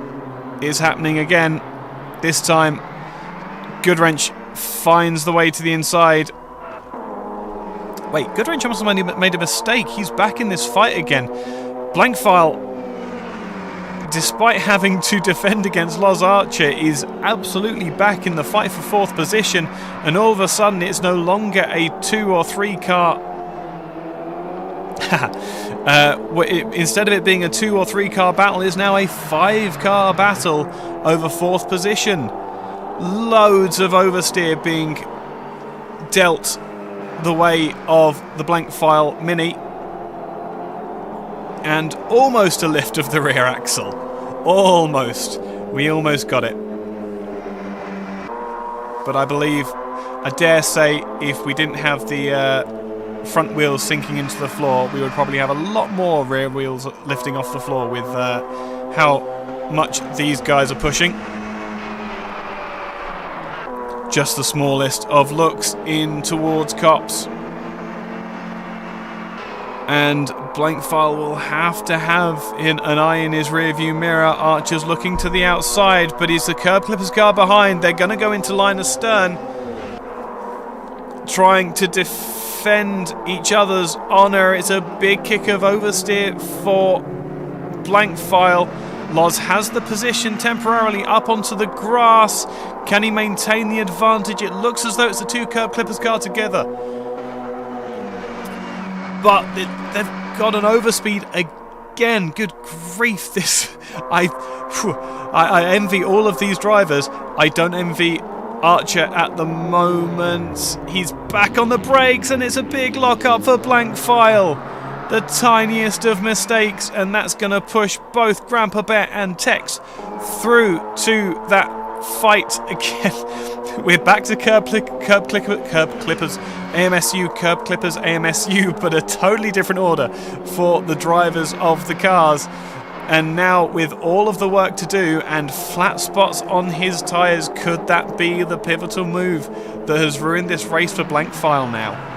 it's happening again. This time Goodwrench finds the way to the inside. Wait, Goodwrench must have made a mistake. He's back in this fight again. Blank File, despite having to defend against Loz Archer, is absolutely back in the fight for 4th position, and all of a sudden it's no longer a 2 or 3 car. Instead of it being a 2 or 3 car battle, it's now a 5 car battle over 4th position. Loads of oversteer being dealt the way of the Blank File Mini, and almost a lift of the rear axle. Almost. We almost got it. But I dare say, if we didn't have the front wheels sinking into the floor, we would probably have a lot more rear wheels lifting off the floor with how much these guys are pushing. Just the smallest of looks in towards Cops. And Blank File will have to have an eye in his rearview mirror. Archer's looking to the outside, but he's the Curb Clippers car behind. They're going to go into line astern, trying to defend each other's honour. It's a big kick of oversteer for Blank File. Loz has the position temporarily up onto the grass. Can he maintain the advantage? It looks as though it's the 2 Curb Clippers car together. But they've got an overspeed again. Good grief, I envy all of these drivers. I don't envy Archer at the moment. He's back on the brakes and it's a big lock-up for Blank File. The tiniest of mistakes, and that's going to push both Grandpa Bear and Tex through to that fight again. We're back to Curb Clippers, AMSU, Curb Clippers, AMSU, but a totally different order for the drivers of the cars. And now with all of the work to do and flat spots on his tyres, could that be the pivotal move that has ruined this race for Blank File now?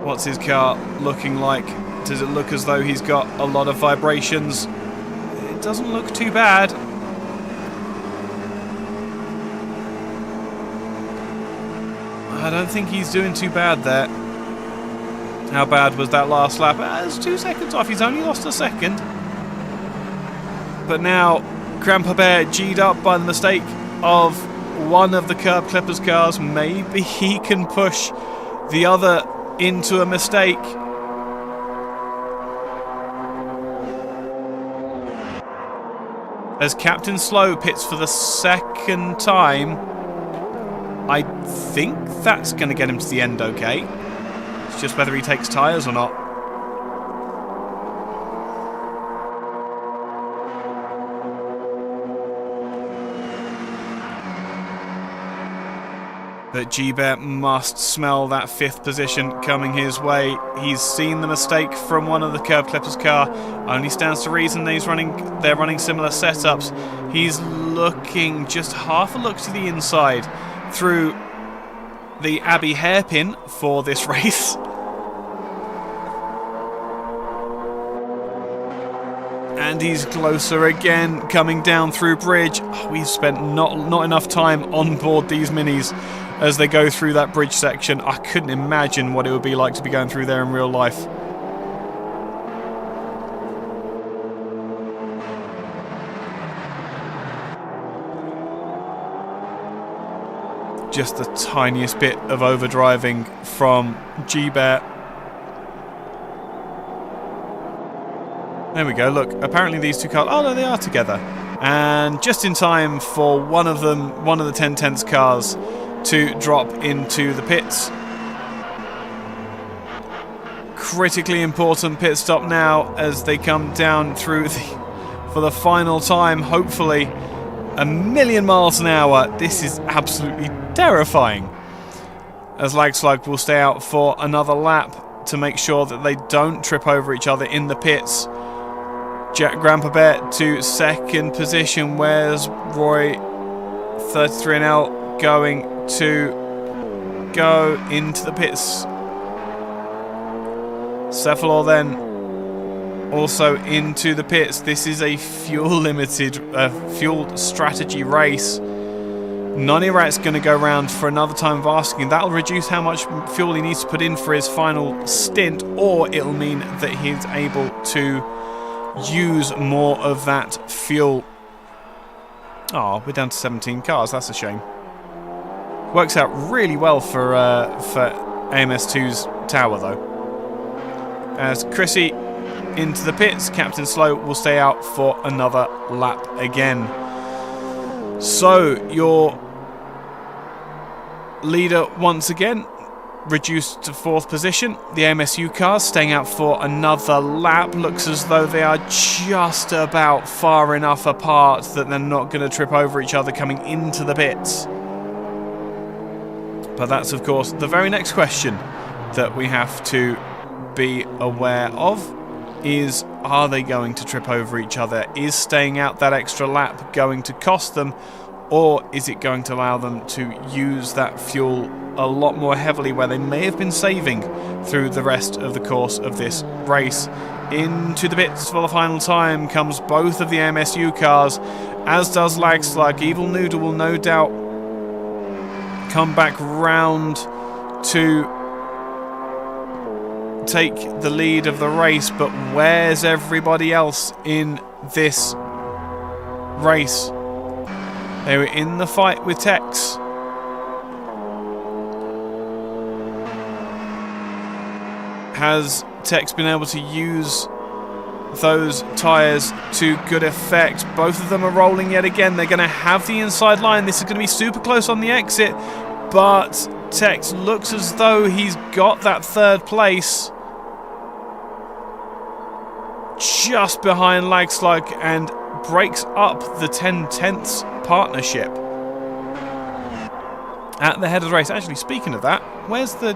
What's his car looking like? Does it look as though he's got a lot of vibrations? It doesn't look too bad. I don't think he's doing too bad there. How bad was that last lap? It's 2 seconds off. He's only lost a second. But now Grandpa Bear G'd up by the mistake of one of the Curb Clippers cars. Maybe he can push the other into a mistake. As Captain Slow pits for the second time, I think that's going to get him to the end okay. It's just whether he takes tyres or not. But G-Bet must smell that 5th position coming his way. He's seen the mistake from one of the Curb Clippers car. Only stands to reason that they're running similar setups. He's looking just half a look to the inside through the Abbey hairpin for this race. And he's closer again, coming down through bridge. We've spent not enough time on board these minis as they go through that bridge section. I couldn't imagine what it would be like to be going through there in real life. Just the tiniest bit of overdriving from G-Bet. There we go, look, apparently these two cars, oh no, they are together. And just in time for one of the 10/10 cars to drop into the pits. Critically important pit stop now as they come down through for the final time, hopefully, 1,000,000 miles an hour. This is absolutely terrifying. As Lagslug will stay out for another lap to make sure that they don't trip over each other in the pits. Jack Grandpa Bear to 2nd position. Where's Roy 33NL going to go into the pits? Cephalor then also into the pits. This is a fuel strategy race. Nonirat's going to go round for another time of asking. That'll reduce how much fuel he needs to put in for his final stint, or it'll mean that he's able to use more of that fuel. Oh, we're down to 17 cars. That's a shame. Works out really well for AMS2's tower, though. As Chrissy into the pits, Captain Slow will stay out for another lap again. So, your leader once again reduced to 4th position. The AMSU cars staying out for another lap. Looks as though they are just about far enough apart that they're not going to trip over each other coming into the pits. But that's, of course, the very next question that we have to be aware of is, are they going to trip over each other? Is staying out that extra lap going to cost them, or is it going to allow them to use that fuel a lot more heavily where they may have been saving through the rest of the course of this race? Into the pits for the final time comes both of the MSU cars, as does Lagslug. Evil Noodle will no doubt come back round to take the lead of the race, but where's everybody else in this race? They were in the fight with Tex. Has Tex been able to use those tyres to good effect? Both of them are rolling yet again. They're going to have the inside line. This is going to be super close on the exit, but Tex looks as though he's got that 3rd place just behind Lagslug and breaks up the 10/10 partnership at the head of the race. Actually, speaking of that, where's the...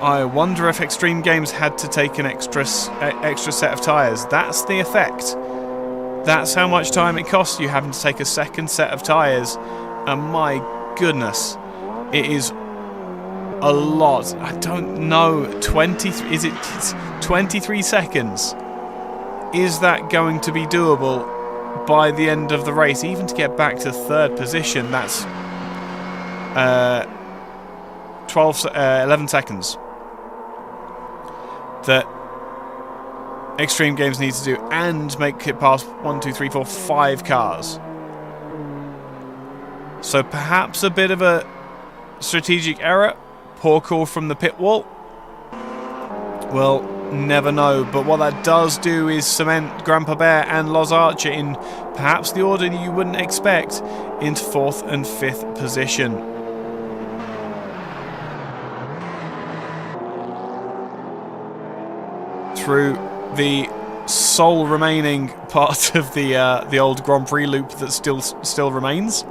I wonder if Extreme Games had to take an extra set of tyres. That's the effect. That's how much time it costs you having to take a 2nd set of tyres. And my goodness, it is a lot. I don't know. 23? Is it 23 seconds? Is that going to be doable by the end of the race? Even to get back to 3rd position, that's 11 seconds that Extreme Games needs to do, and make it past 1, 2, 3, 4, 5 cars. So perhaps a bit of a strategic error. Poor call from the pit wall. Well, never know. But what that does do is cement Grandpa Bear and Loz Archer in perhaps the order you wouldn't expect into 4th and 5th position. Through the sole remaining part of the old Grand Prix loop that still remains.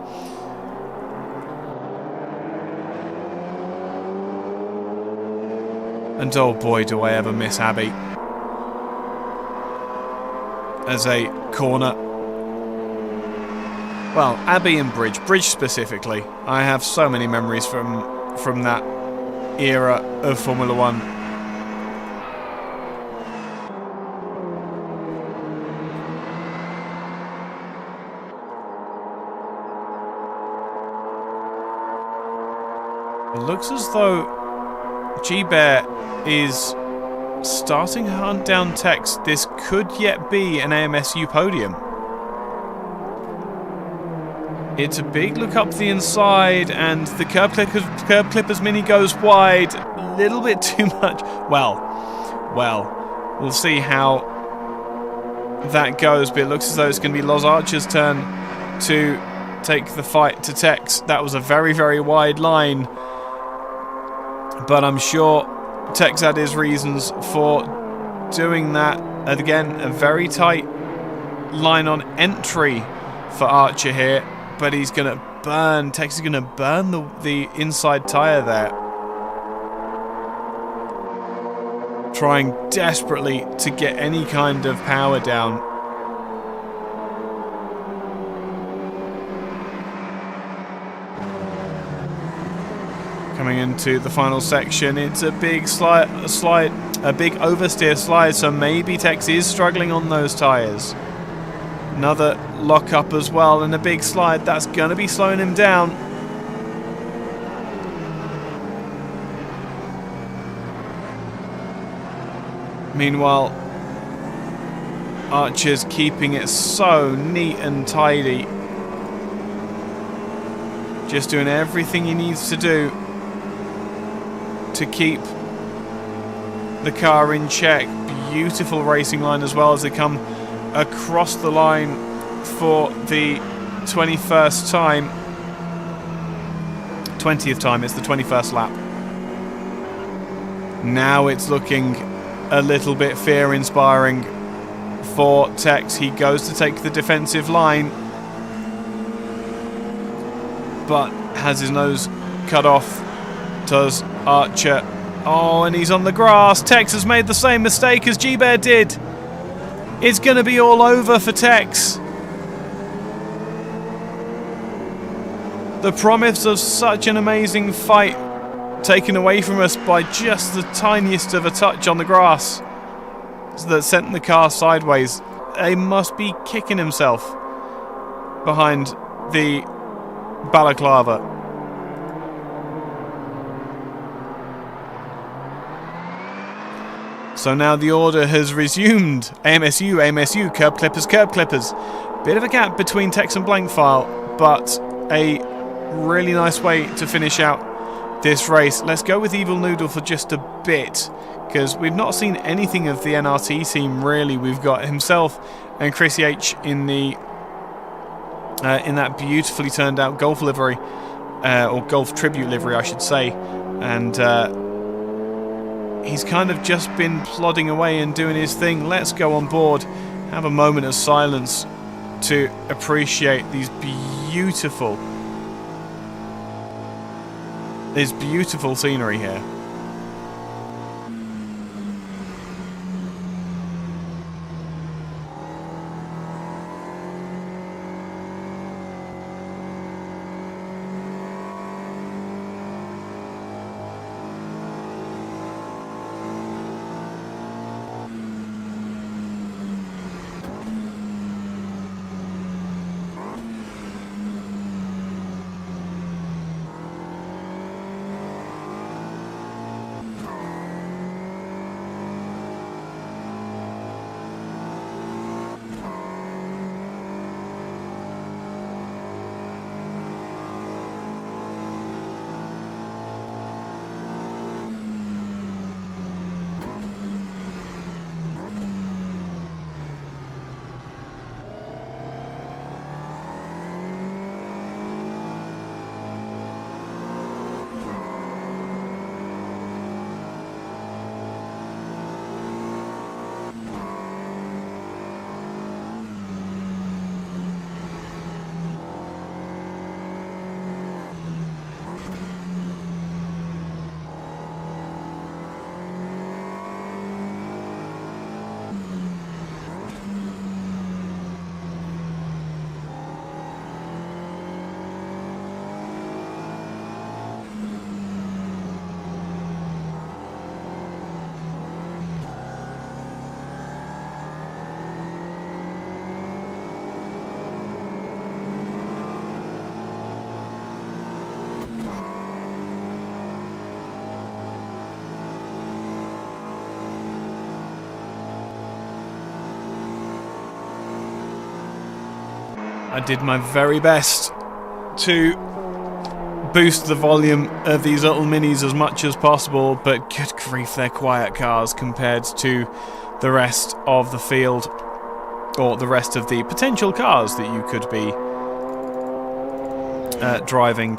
And oh boy, do I ever miss Abby as a corner. Well, Abby and Bridge specifically. I have so many memories from that era of Formula One. It looks as though G-Bear is starting to hunt down Tex. This could yet be an AMS2 podium. It's a big look up the inside, and the curb clippers mini goes wide. A little bit too much. Well, we'll see how that goes, but it looks as though it's going to be Los Archer's turn to take the fight to Tex. That was a very, very wide line, but I'm sure Tex had his reasons for doing that. And again, a very tight line on entry for Archer here. But he's going to burn, Tex is going to burn the inside tyre there. Trying desperately to get any kind of power down. Coming into the final section, it's a big a big oversteer slide, so maybe Tex is struggling on those tyres. Another lock up as well, and a big slide. That's going to be slowing him down. Meanwhile, Archer's keeping it so neat and tidy. Just doing everything he needs to do to keep the car in check. Beautiful racing line as well as they come across the line for the 21st time. 20th time, it's the 21st lap. Now it's looking a little bit fear-inspiring for Tex. He goes to take the defensive line, but has his nose cut off. Does Archer. Oh, and he's on the grass. Tex has made the same mistake as G-Bear did. It's going to be all over for Tex. The promise of such an amazing fight taken away from us by just the tiniest of a touch on the grass that sent the car sideways. He must be kicking himself behind the balaclava. So now the order has resumed. AMS2, curb clippers. Bit of a gap between Tex and Blankfile, but a really nice way to finish out this race. Let's go with Evil Noodle for just a bit, because we've not seen anything of the NRT team really. We've got himself and Chrissy H in the in that beautifully turned out golf livery, or golf tribute livery I should say, and he's kind of just been plodding away and doing his thing. Let's go on board, have a moment of silence to appreciate these beautiful scenery here. I did my very best to boost the volume of these little minis as much as possible, but good grief, they're quiet cars compared to the rest of the field, or the rest of the potential cars that you could be driving.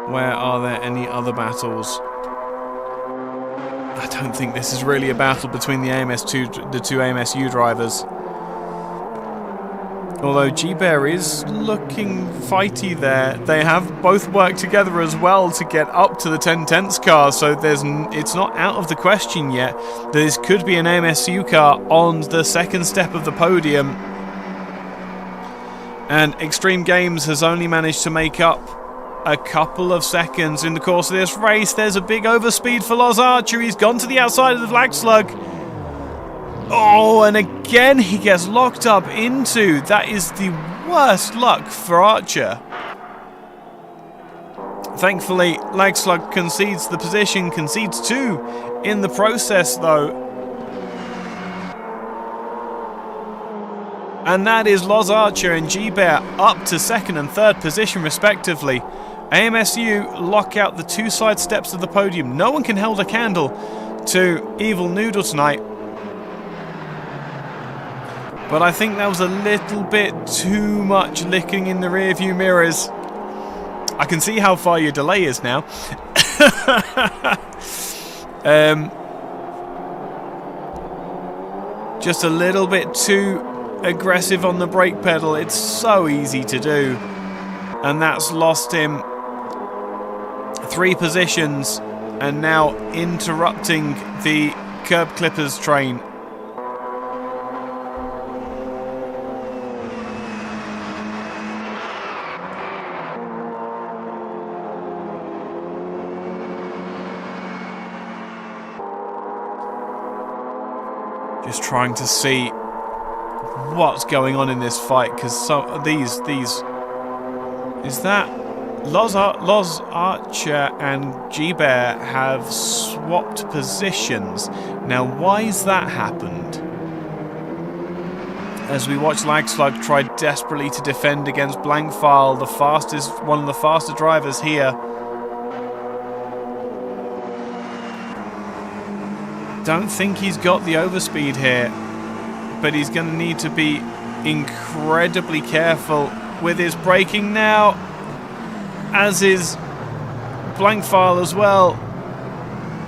Where are there any other battles? I don't think this is really a battle between the AMS2, the two AMSU drivers. Although G-Bear is looking fighty there. They have both worked together as well to get up to the 10/10ths car, so it's not out of the question yet. This could be an AMSU car on the second step of the podium. And Extreme Games has only managed to make up a couple of seconds in the course of this race. There's a big overspeed for Loz Archer. He's gone to the outside of the Black Slug. Oh, and again he gets locked up into. That is the worst luck for Archer. Thankfully, Lag Slug concedes the position, concedes two in the process though. And that is Loz Archer and G-Bear up to second and third position respectively. AMSU lock out the two side steps of the podium. No one can hold a candle to Evil Noodle tonight. But I think that was a little bit too much licking in the rear view mirrors. I can see how far your delay is now. Just a little bit too aggressive on the brake pedal. It's so easy to do. And that's lost him 3 positions and now interrupting the curb clippers train. Just trying to see what's going on in this fight, because these is that Loz Archer and G-Bear have swapped positions. Now why has that happened? As we watch Lag Slug try desperately to defend against Blankfile, one of the faster drivers here. Don't think he's got the overspeed here, but he's going to need to be incredibly careful with his braking now, as is Blankfile as well.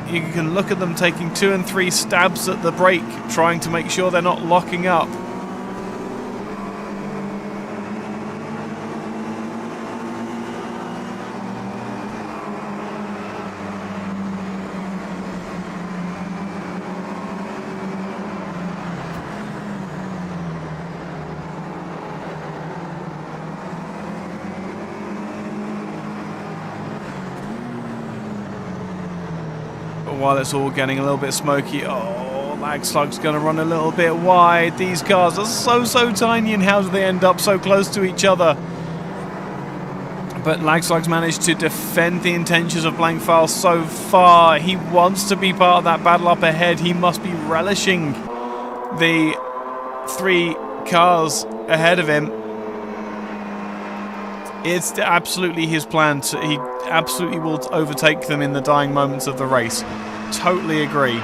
You can look at them taking 2 and 3 stabs at the brake, trying to make sure they're not locking up. While it's all getting a little bit smoky, oh, Lag Slug's going to run a little bit wide. These cars are so tiny, and how do they end up so close to each other? But Lag Slug's managed to defend the intentions of Blankfile so far. He wants to be part of that battle up ahead. He must be relishing the 3 cars ahead of him. It's absolutely his plan. He absolutely will overtake them in the dying moments of the race. Totally agree.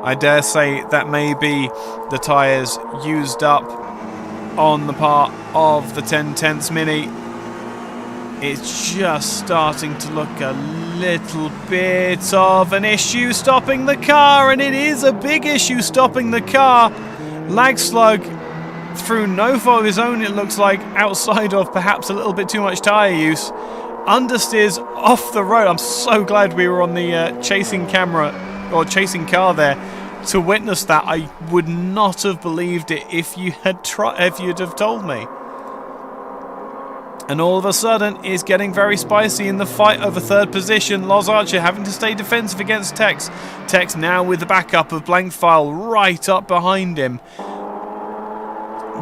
I dare say that may be the tyres used up on the part of the 10/10ths Mini. It's just starting to look a little bit of an issue stopping the car, and it is a big issue stopping the car. Lag Slug, through no fault of his own, it looks like, outside of perhaps a little bit too much tyre use, understeers off the road. I'm so glad we were on the chasing camera, or chasing car there, to witness that. I would not have believed it if you'd have told me. And all of a sudden, it's getting very spicy in the fight over third position. Loz Archer having to stay defensive against Tex. Tex now with the backup of Blankfile right up behind him.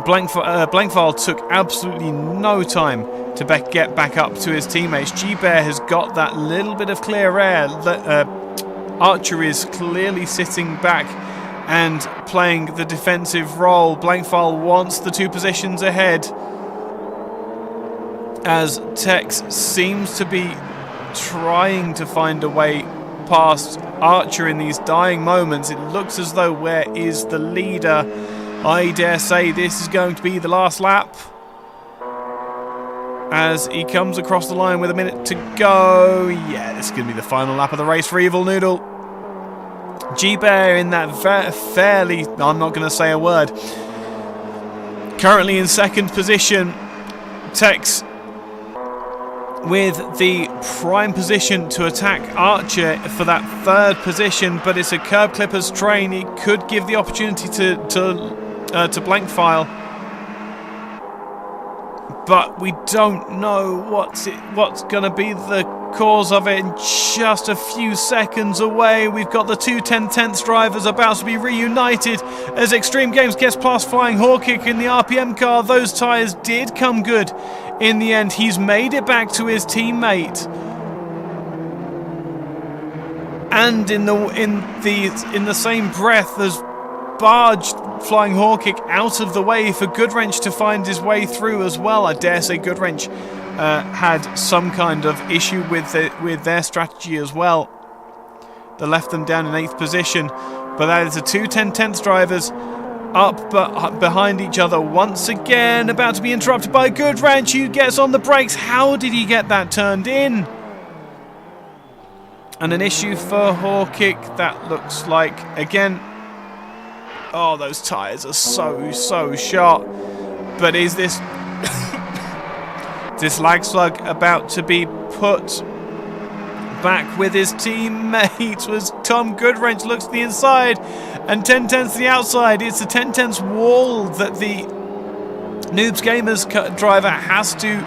Blankfile took absolutely no time to get back up to his teammates. G-Bear has got that little bit of clear air. Archer is clearly sitting back and playing the defensive role. Blankfile wants the 2 positions ahead, as Tex seems to be trying to find a way past Archer in these dying moments. It looks as though where is the leader? I dare say this is going to be the last lap, as he comes across the line with a minute to go. Yeah, this is going to be the final lap of the race for Evil Noodle. G-Bear in that fairly, I'm not going to say a word, currently in 2nd position. Tex with the prime position to attack Archer for that 3rd position, but it's a Curb Clippers train. It could give the opportunity to Blankfile, but we don't know what's going to be the cause of it. In just a few seconds away, we've got the 2 10/10ths drivers about to be reunited as Extreme Games gets past Flying Hawkick in the RPM car. Those tyres did come good in the end. He's made it back to his teammate, and in the same breath as barged Flying Hawkick out of the way for Goodwrench to find his way through as well. I dare say Goodwrench had some kind of issue with their strategy as well that left them down in 8th position. But that is the 2 10/10ths drivers up but behind each other once again, about to be interrupted by Goodwrench, who gets on the brakes. How did he get that turned in? And an issue for Hawkick, that looks like, again. Oh, those tyres are so shot. But is this this lag slug about to be put back with his teammate? Was Tom Goodwrench looks to the inside and 10/10ths to the outside. It's the 10/10ths wall that the Noobs Gamers driver has to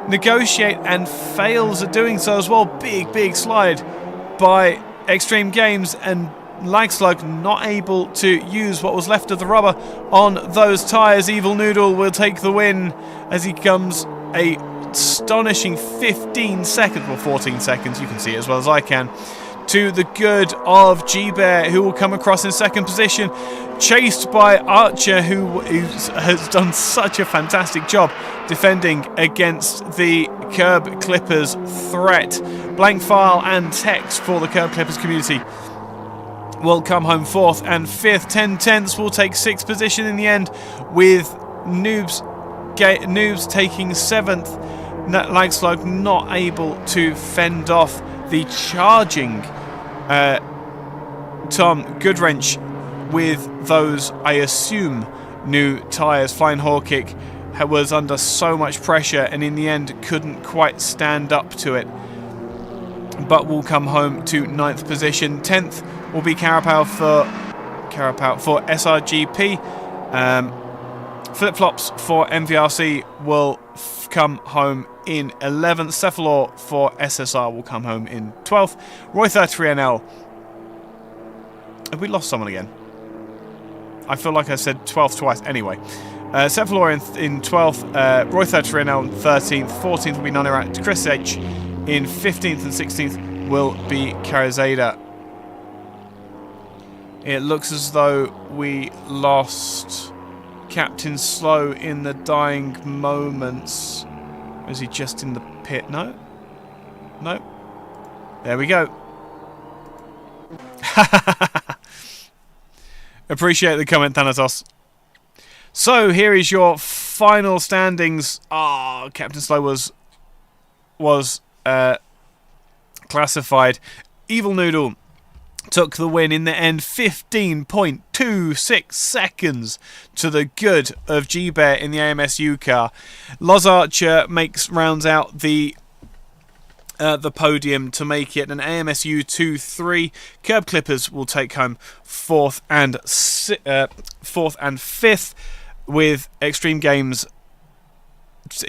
negotiate and fails at doing so as well. Big slide by Extreme Games, and Lagslug not able to use what was left of the rubber on those tyres. Evil Noodle will take the win as he comes a astonishing 15 seconds, or 14 seconds, you can see it as well as I can, to the good of G-Bear, who will come across in 2nd position, chased by Archer, who has done such a fantastic job defending against the Curb Clippers threat. Blankfile and Tex for the Curb Clippers community will come home 4th and 5th. 10/10ths will take 6th position in the end, with Noobs taking 7th. Lagslug not able to fend off the charging Tom Goodwrench with those, I assume, new tyres. Flying Hawkick was under so much pressure and in the end couldn't quite stand up to it, but will come home to 9th position. 10th will be Carapow for SRGP. Flip-flops for MVRC will come home in 11th. Cephalor for SSR will come home in 12th. Roy 33NL. Have we lost someone again? I feel like I said 12th twice. Anyway, Cephalor in 12th. Roy 33NL in 13th. 14th will be Nonirat. Chris H in 15th, and 16th will be Karazada. It looks as though we lost Captain Slow in the dying moments. Was he just in the pit? No. There we go. Appreciate the comment, Thanatos. So here is your final standings. Captain Slow was classified. Evil Noodle took the win in the end, 15.26 seconds to the good of G-Bear in the AMS2 car. Loz Archer rounds out the podium to make it an AMS2 2-3. Curb Clippers will take home 4th and 5th, with Extreme Games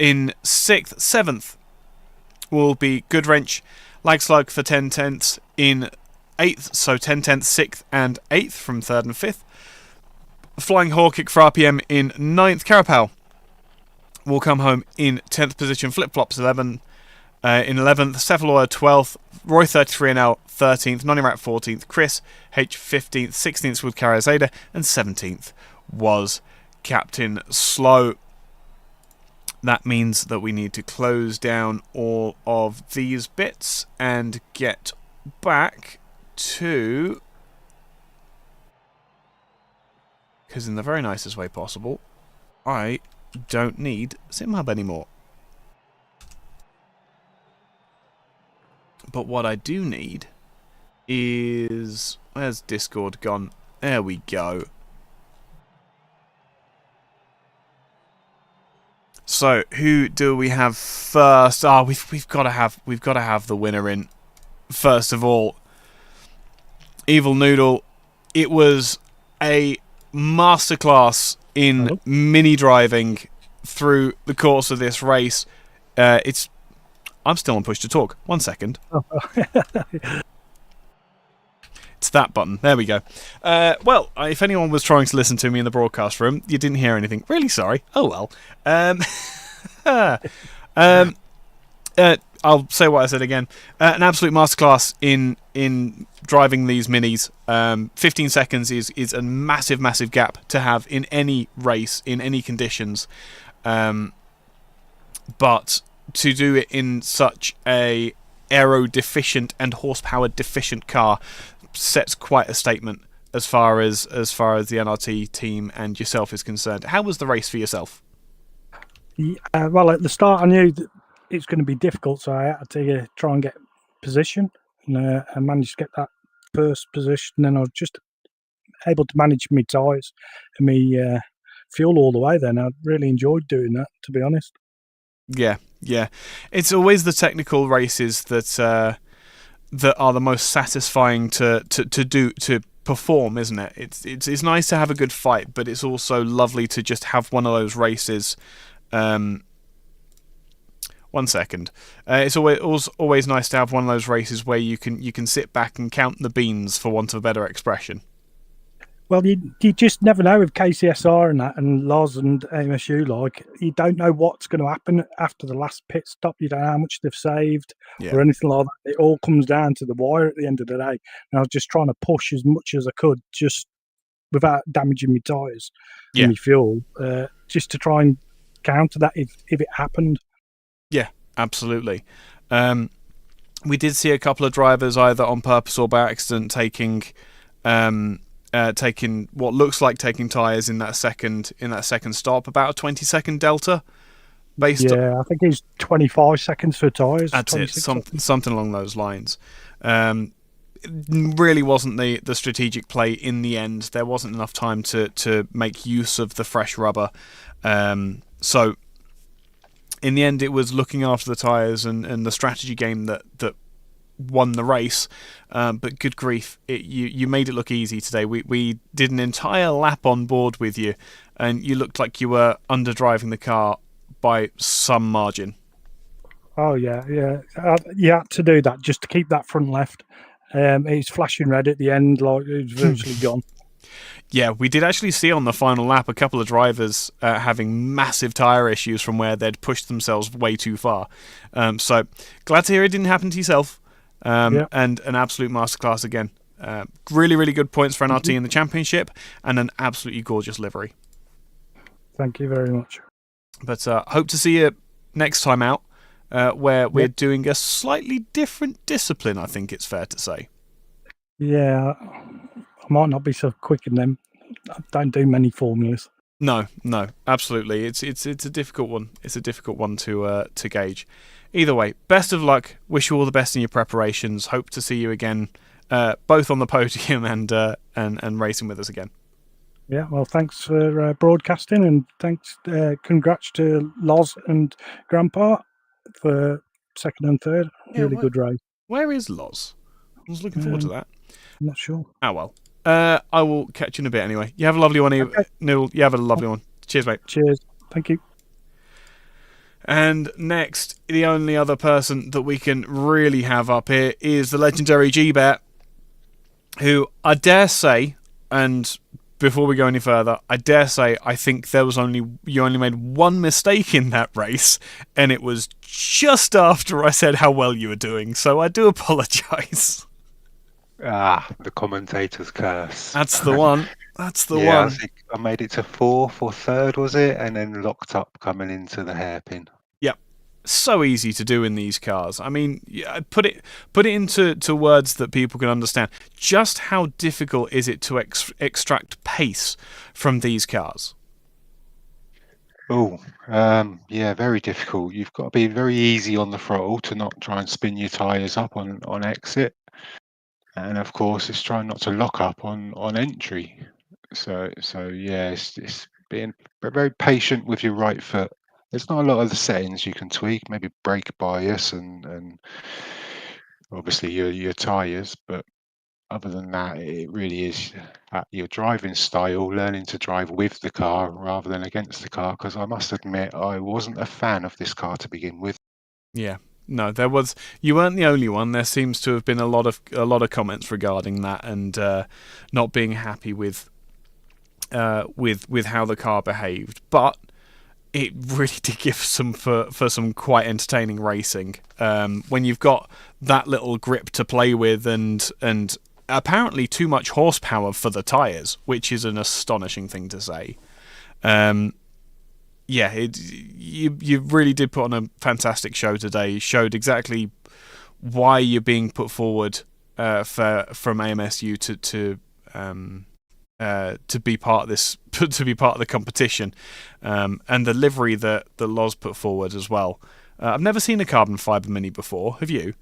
in 6th. 7th will be Goodwrench. Lagslug for 10/10ths in 8th, so 10/10ths, 6th and 8th from 3rd and 5th. Flying Hawk kick for RPM in 9th. Carapau will come home in 10th position. Flip Flops 11 in 11th. Cephaloa 12th. Roy 33NL 13th. Nonirat 14th. Chris H 15th. 16th with Karazada. And 17th was Captain Slow. That means that we need to close down all of these bits and get back to... Because in the very nicest way possible, I don't need SimHub anymore. But what I do need is... Where's Discord gone? There we go. So, who do we have first? We've got to have the winner in. First of all, Evil Noodle. It was a masterclass in mini driving through the course of this race. I'm still on push to talk. 1 second. It's that button. There we go. Well, if anyone was trying to listen to me in the broadcast room, you didn't hear anything. Really sorry. Oh well. I'll say what I said again. An absolute masterclass in driving these minis. 15 seconds is a massive, massive gap to have in any race, in any conditions. But to do it in such a aero-deficient and horsepower-deficient car sets quite a statement as far as the NRT team and yourself is concerned. How was the race for yourself? Well, at the start, I knew that it's going to be difficult, so I had to try and get position, and I managed to get that first position. Then I was just able to manage my tyres and my fuel all the way. Then I really enjoyed doing that, to be honest. Yeah. It's always the technical races that are the most satisfying to perform, isn't it? It's nice to have a good fight, but it's also lovely to just have one of those races. 1 second. It's always nice to have one of those races where you can sit back and count the beans, for want of a better expression. Well, you just never know with KCSR and that, and Loz and AMS2, like, you don't know what's going to happen after the last pit stop. You don't know how much they've saved or anything like that. It all comes down to the wire at the end of the day. And I was just trying to push as much as I could, just without damaging my tyres and my fuel, just to try and counter that if it happened. Yeah, absolutely. We did see a couple of drivers either on purpose or by accident taking what looks like taking tyres in that second stop, about a 20-second delta. I think it's 25 seconds for tyres. That's it, something along those lines. Really wasn't the strategic play in the end. There wasn't enough time to make use of the fresh rubber. So in the end, it was looking after the tyres and the strategy game that won the race. But good grief, you made it look easy today. We did an entire lap on board with you, and you looked like you were underdriving the car by some margin. Oh yeah. You had to do that just to keep that front left. It's flashing red at the end, like it was virtually gone. Yeah, we did actually see on the final lap a couple of drivers having massive tyre issues from where they'd pushed themselves way too far. So glad to hear it didn't happen to yourself. And an absolute masterclass again. Really, really good points for NRT in the championship, and an absolutely gorgeous livery. Thank you very much. But hope to see you next time out, where we're doing a slightly different discipline, I think it's fair to say. Yeah, I might not be so quick in them. I don't do many formulas. No, absolutely. It's a difficult one. It's a difficult one to gauge. Either way, best of luck. Wish you all the best in your preparations. Hope to see you again, both on the podium and racing with us again. Yeah, well, thanks for broadcasting, and thanks, congrats to Loz and Grandpa for second and third. Really good race. Where is Loz? I was looking forward to that. I'm not sure. Oh, well. I will catch you in a bit anyway. You have a lovely one, Noodle. You have a lovely one. Cheers, mate. Cheers. Thank you. And next, the only other person that we can really have up here is the legendary G-Bear, who I dare say, and before we go any further, I dare say I think you only made one mistake in that race, and it was just after I said how well you were doing. So I do apologise. The commentator's curse. That's the one. That's the Yeah, one. I think I made it to fourth or third, was it? And then locked up coming into the hairpin. Yep. So easy to do in these cars. I mean, put it into words that people can understand. Just how difficult is it to extract pace from these cars? Oh, yeah, very difficult. You've got to be very easy on the throttle to not try and spin your tyres up on exit. And of course, it's trying not to lock up on entry. So yeah, it's being very patient with your right foot. There's not a lot of the settings you can tweak, maybe brake bias and obviously your tyres, but other than that, it really is your driving style, learning to drive with the car rather than against the car. Because I must admit, I wasn't a fan of this car to begin with. Yeah. No, you weren't the only one. There seems to have been a lot of comments regarding that and not being happy with how the car behaved. But it really did give for some quite entertaining racing. When you've got that little grip to play with and apparently too much horsepower for the tyres, which is an astonishing thing to say. Yeah, you really did put on a fantastic show today. You showed exactly why you're being put forward from AMSU to be part of this, to be part of the competition, and the livery that Loz put forward as well. I've never seen a carbon fibre Mini before. Have you?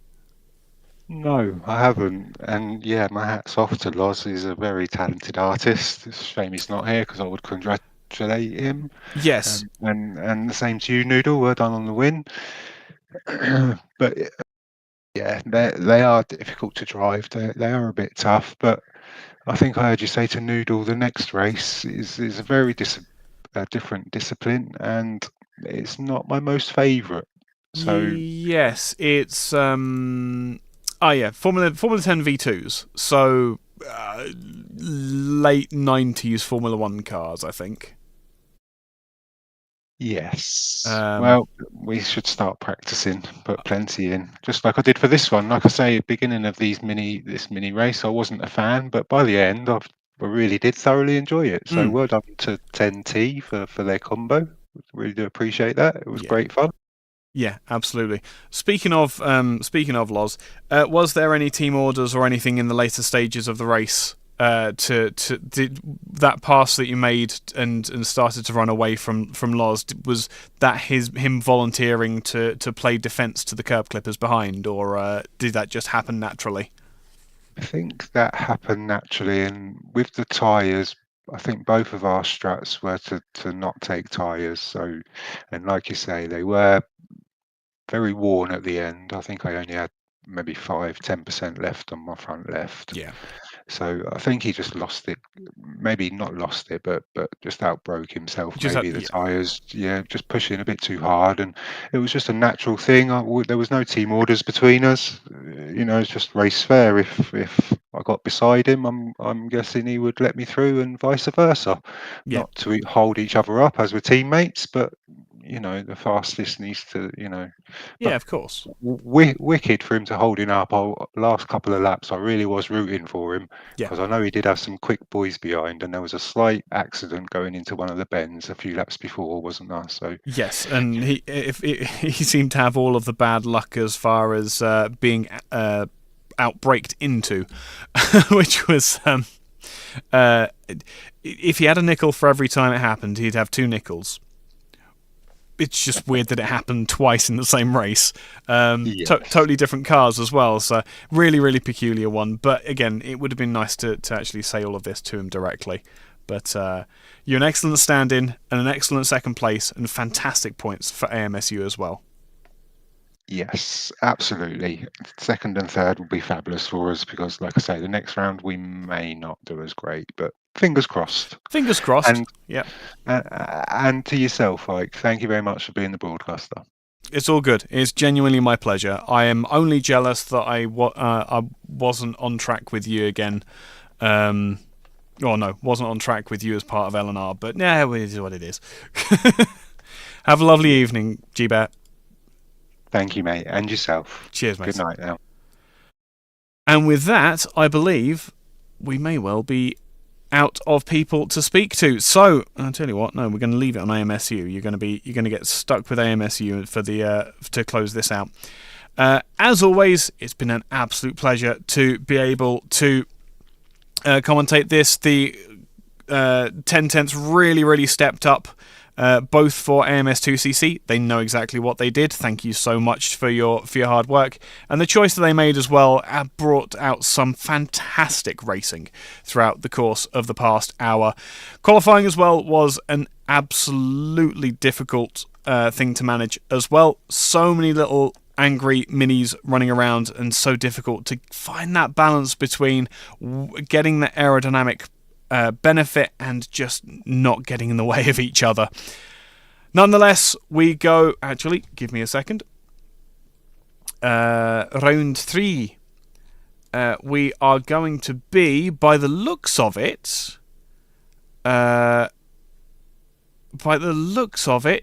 No, I haven't. And yeah, my hat's off to Loz. He's a very talented artist. It's a shame he's not here because I would congratulate him. Yes. And the same to you, Noodle. Well done on the win. But yeah, they are difficult to drive. They are a bit tough. But I think I heard you say to Noodle the next race is a very different discipline, and it's not my most favourite. So yes, it's Formula 10 V2s. So late 90s Formula 1 cars, I think. Yes. Well, we should start practicing, put plenty in, just like I did for this one. Like I say, beginning of this mini race, I wasn't a fan, but by the end, I really did thoroughly enjoy it. So well done to 10T for their combo. Really do appreciate that. It was great fun. Yeah, absolutely. Speaking of Loz, was there any team orders or anything in the later stages of the race did that pass that you made and started to run away from Loz, was that him volunteering to play defence to the curb clippers behind, or did that just happen naturally? I think that happened naturally, and with the tyres, I think both of our strats were to not take tyres. So, and like you say, they were very worn at the end. I think I only had maybe 5-10% left on my front left. Yeah. So I think he just lost it. Maybe not lost it, but just outbroke himself. Maybe the tyres, just pushing a bit too hard, and it was just a natural thing. There was no team orders between us. It's just race fair. If I got beside him, I'm guessing he would let me through, and vice versa. Yeah. Not to hold each other up as we're teammates, but the fastest needs to, Yeah, of course. Wicked for him to hold him up. Last couple of laps, I really was rooting for him because I know he did have some quick boys behind, and there was a slight accident going into one of the bends a few laps before, wasn't there? So yes, and he seemed to have all of the bad luck as far as being outbraked into, which was if he had a nickel for every time it happened, he'd have 2 nickels. It's just weird that it happened twice in the same race. Totally different cars as well, so really, really peculiar one. But again, it would have been nice to actually say all of this to him directly. But you're an excellent stand-in and an excellent second place and fantastic points for AMSU as well. Yes, absolutely. Second and third will be fabulous for us because, like I say, the next round we may not do as great, but fingers crossed. Fingers crossed. And, yeah. And to yourself, Ike, thank you very much for being the broadcaster. It's all good. It's genuinely my pleasure. I am only jealous that I wasn't on track with you again. Oh no, wasn't on track with you as part of L&R, but yeah, it is what it is. Have a lovely evening, G-Bear. Thank you, mate, and yourself. Cheers, mate. Good night now. And with that, I believe we may well be out of people to speak to. So I'll tell you what. No, we're going to leave it on AMSU. You're going to get stuck with AMSU for the to close this out. As always, it's been an absolute pleasure to be able to commentate this. The 10/10s really stepped up. Both for AMS2CC, they know exactly what they did. Thank you so much for your hard work. And the choice that they made as well brought out some fantastic racing throughout the course of the past hour. Qualifying as well was an absolutely difficult thing to manage as well. So many little angry minis running around, and so difficult to find that balance between getting the aerodynamic benefit and just not getting in the way of each other. Nonetheless, we go... Actually, give me a second. Round 3. We are going to be, by the looks of it...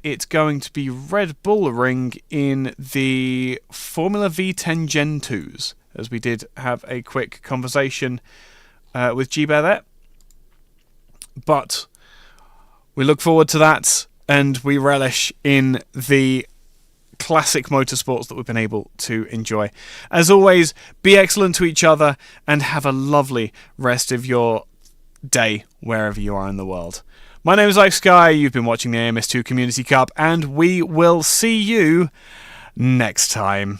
it's going to be Red Bull Ring in the Formula V10 Gen 2s, as we did have a quick conversation with G-Bear there. But we look forward to that, and we relish in the classic motorsports that we've been able to enjoy. As always, be excellent to each other and have a lovely rest of your day wherever you are in the world. My name is Ike Sky, you've been watching the AMS2 Community Cup, and we will see you next time.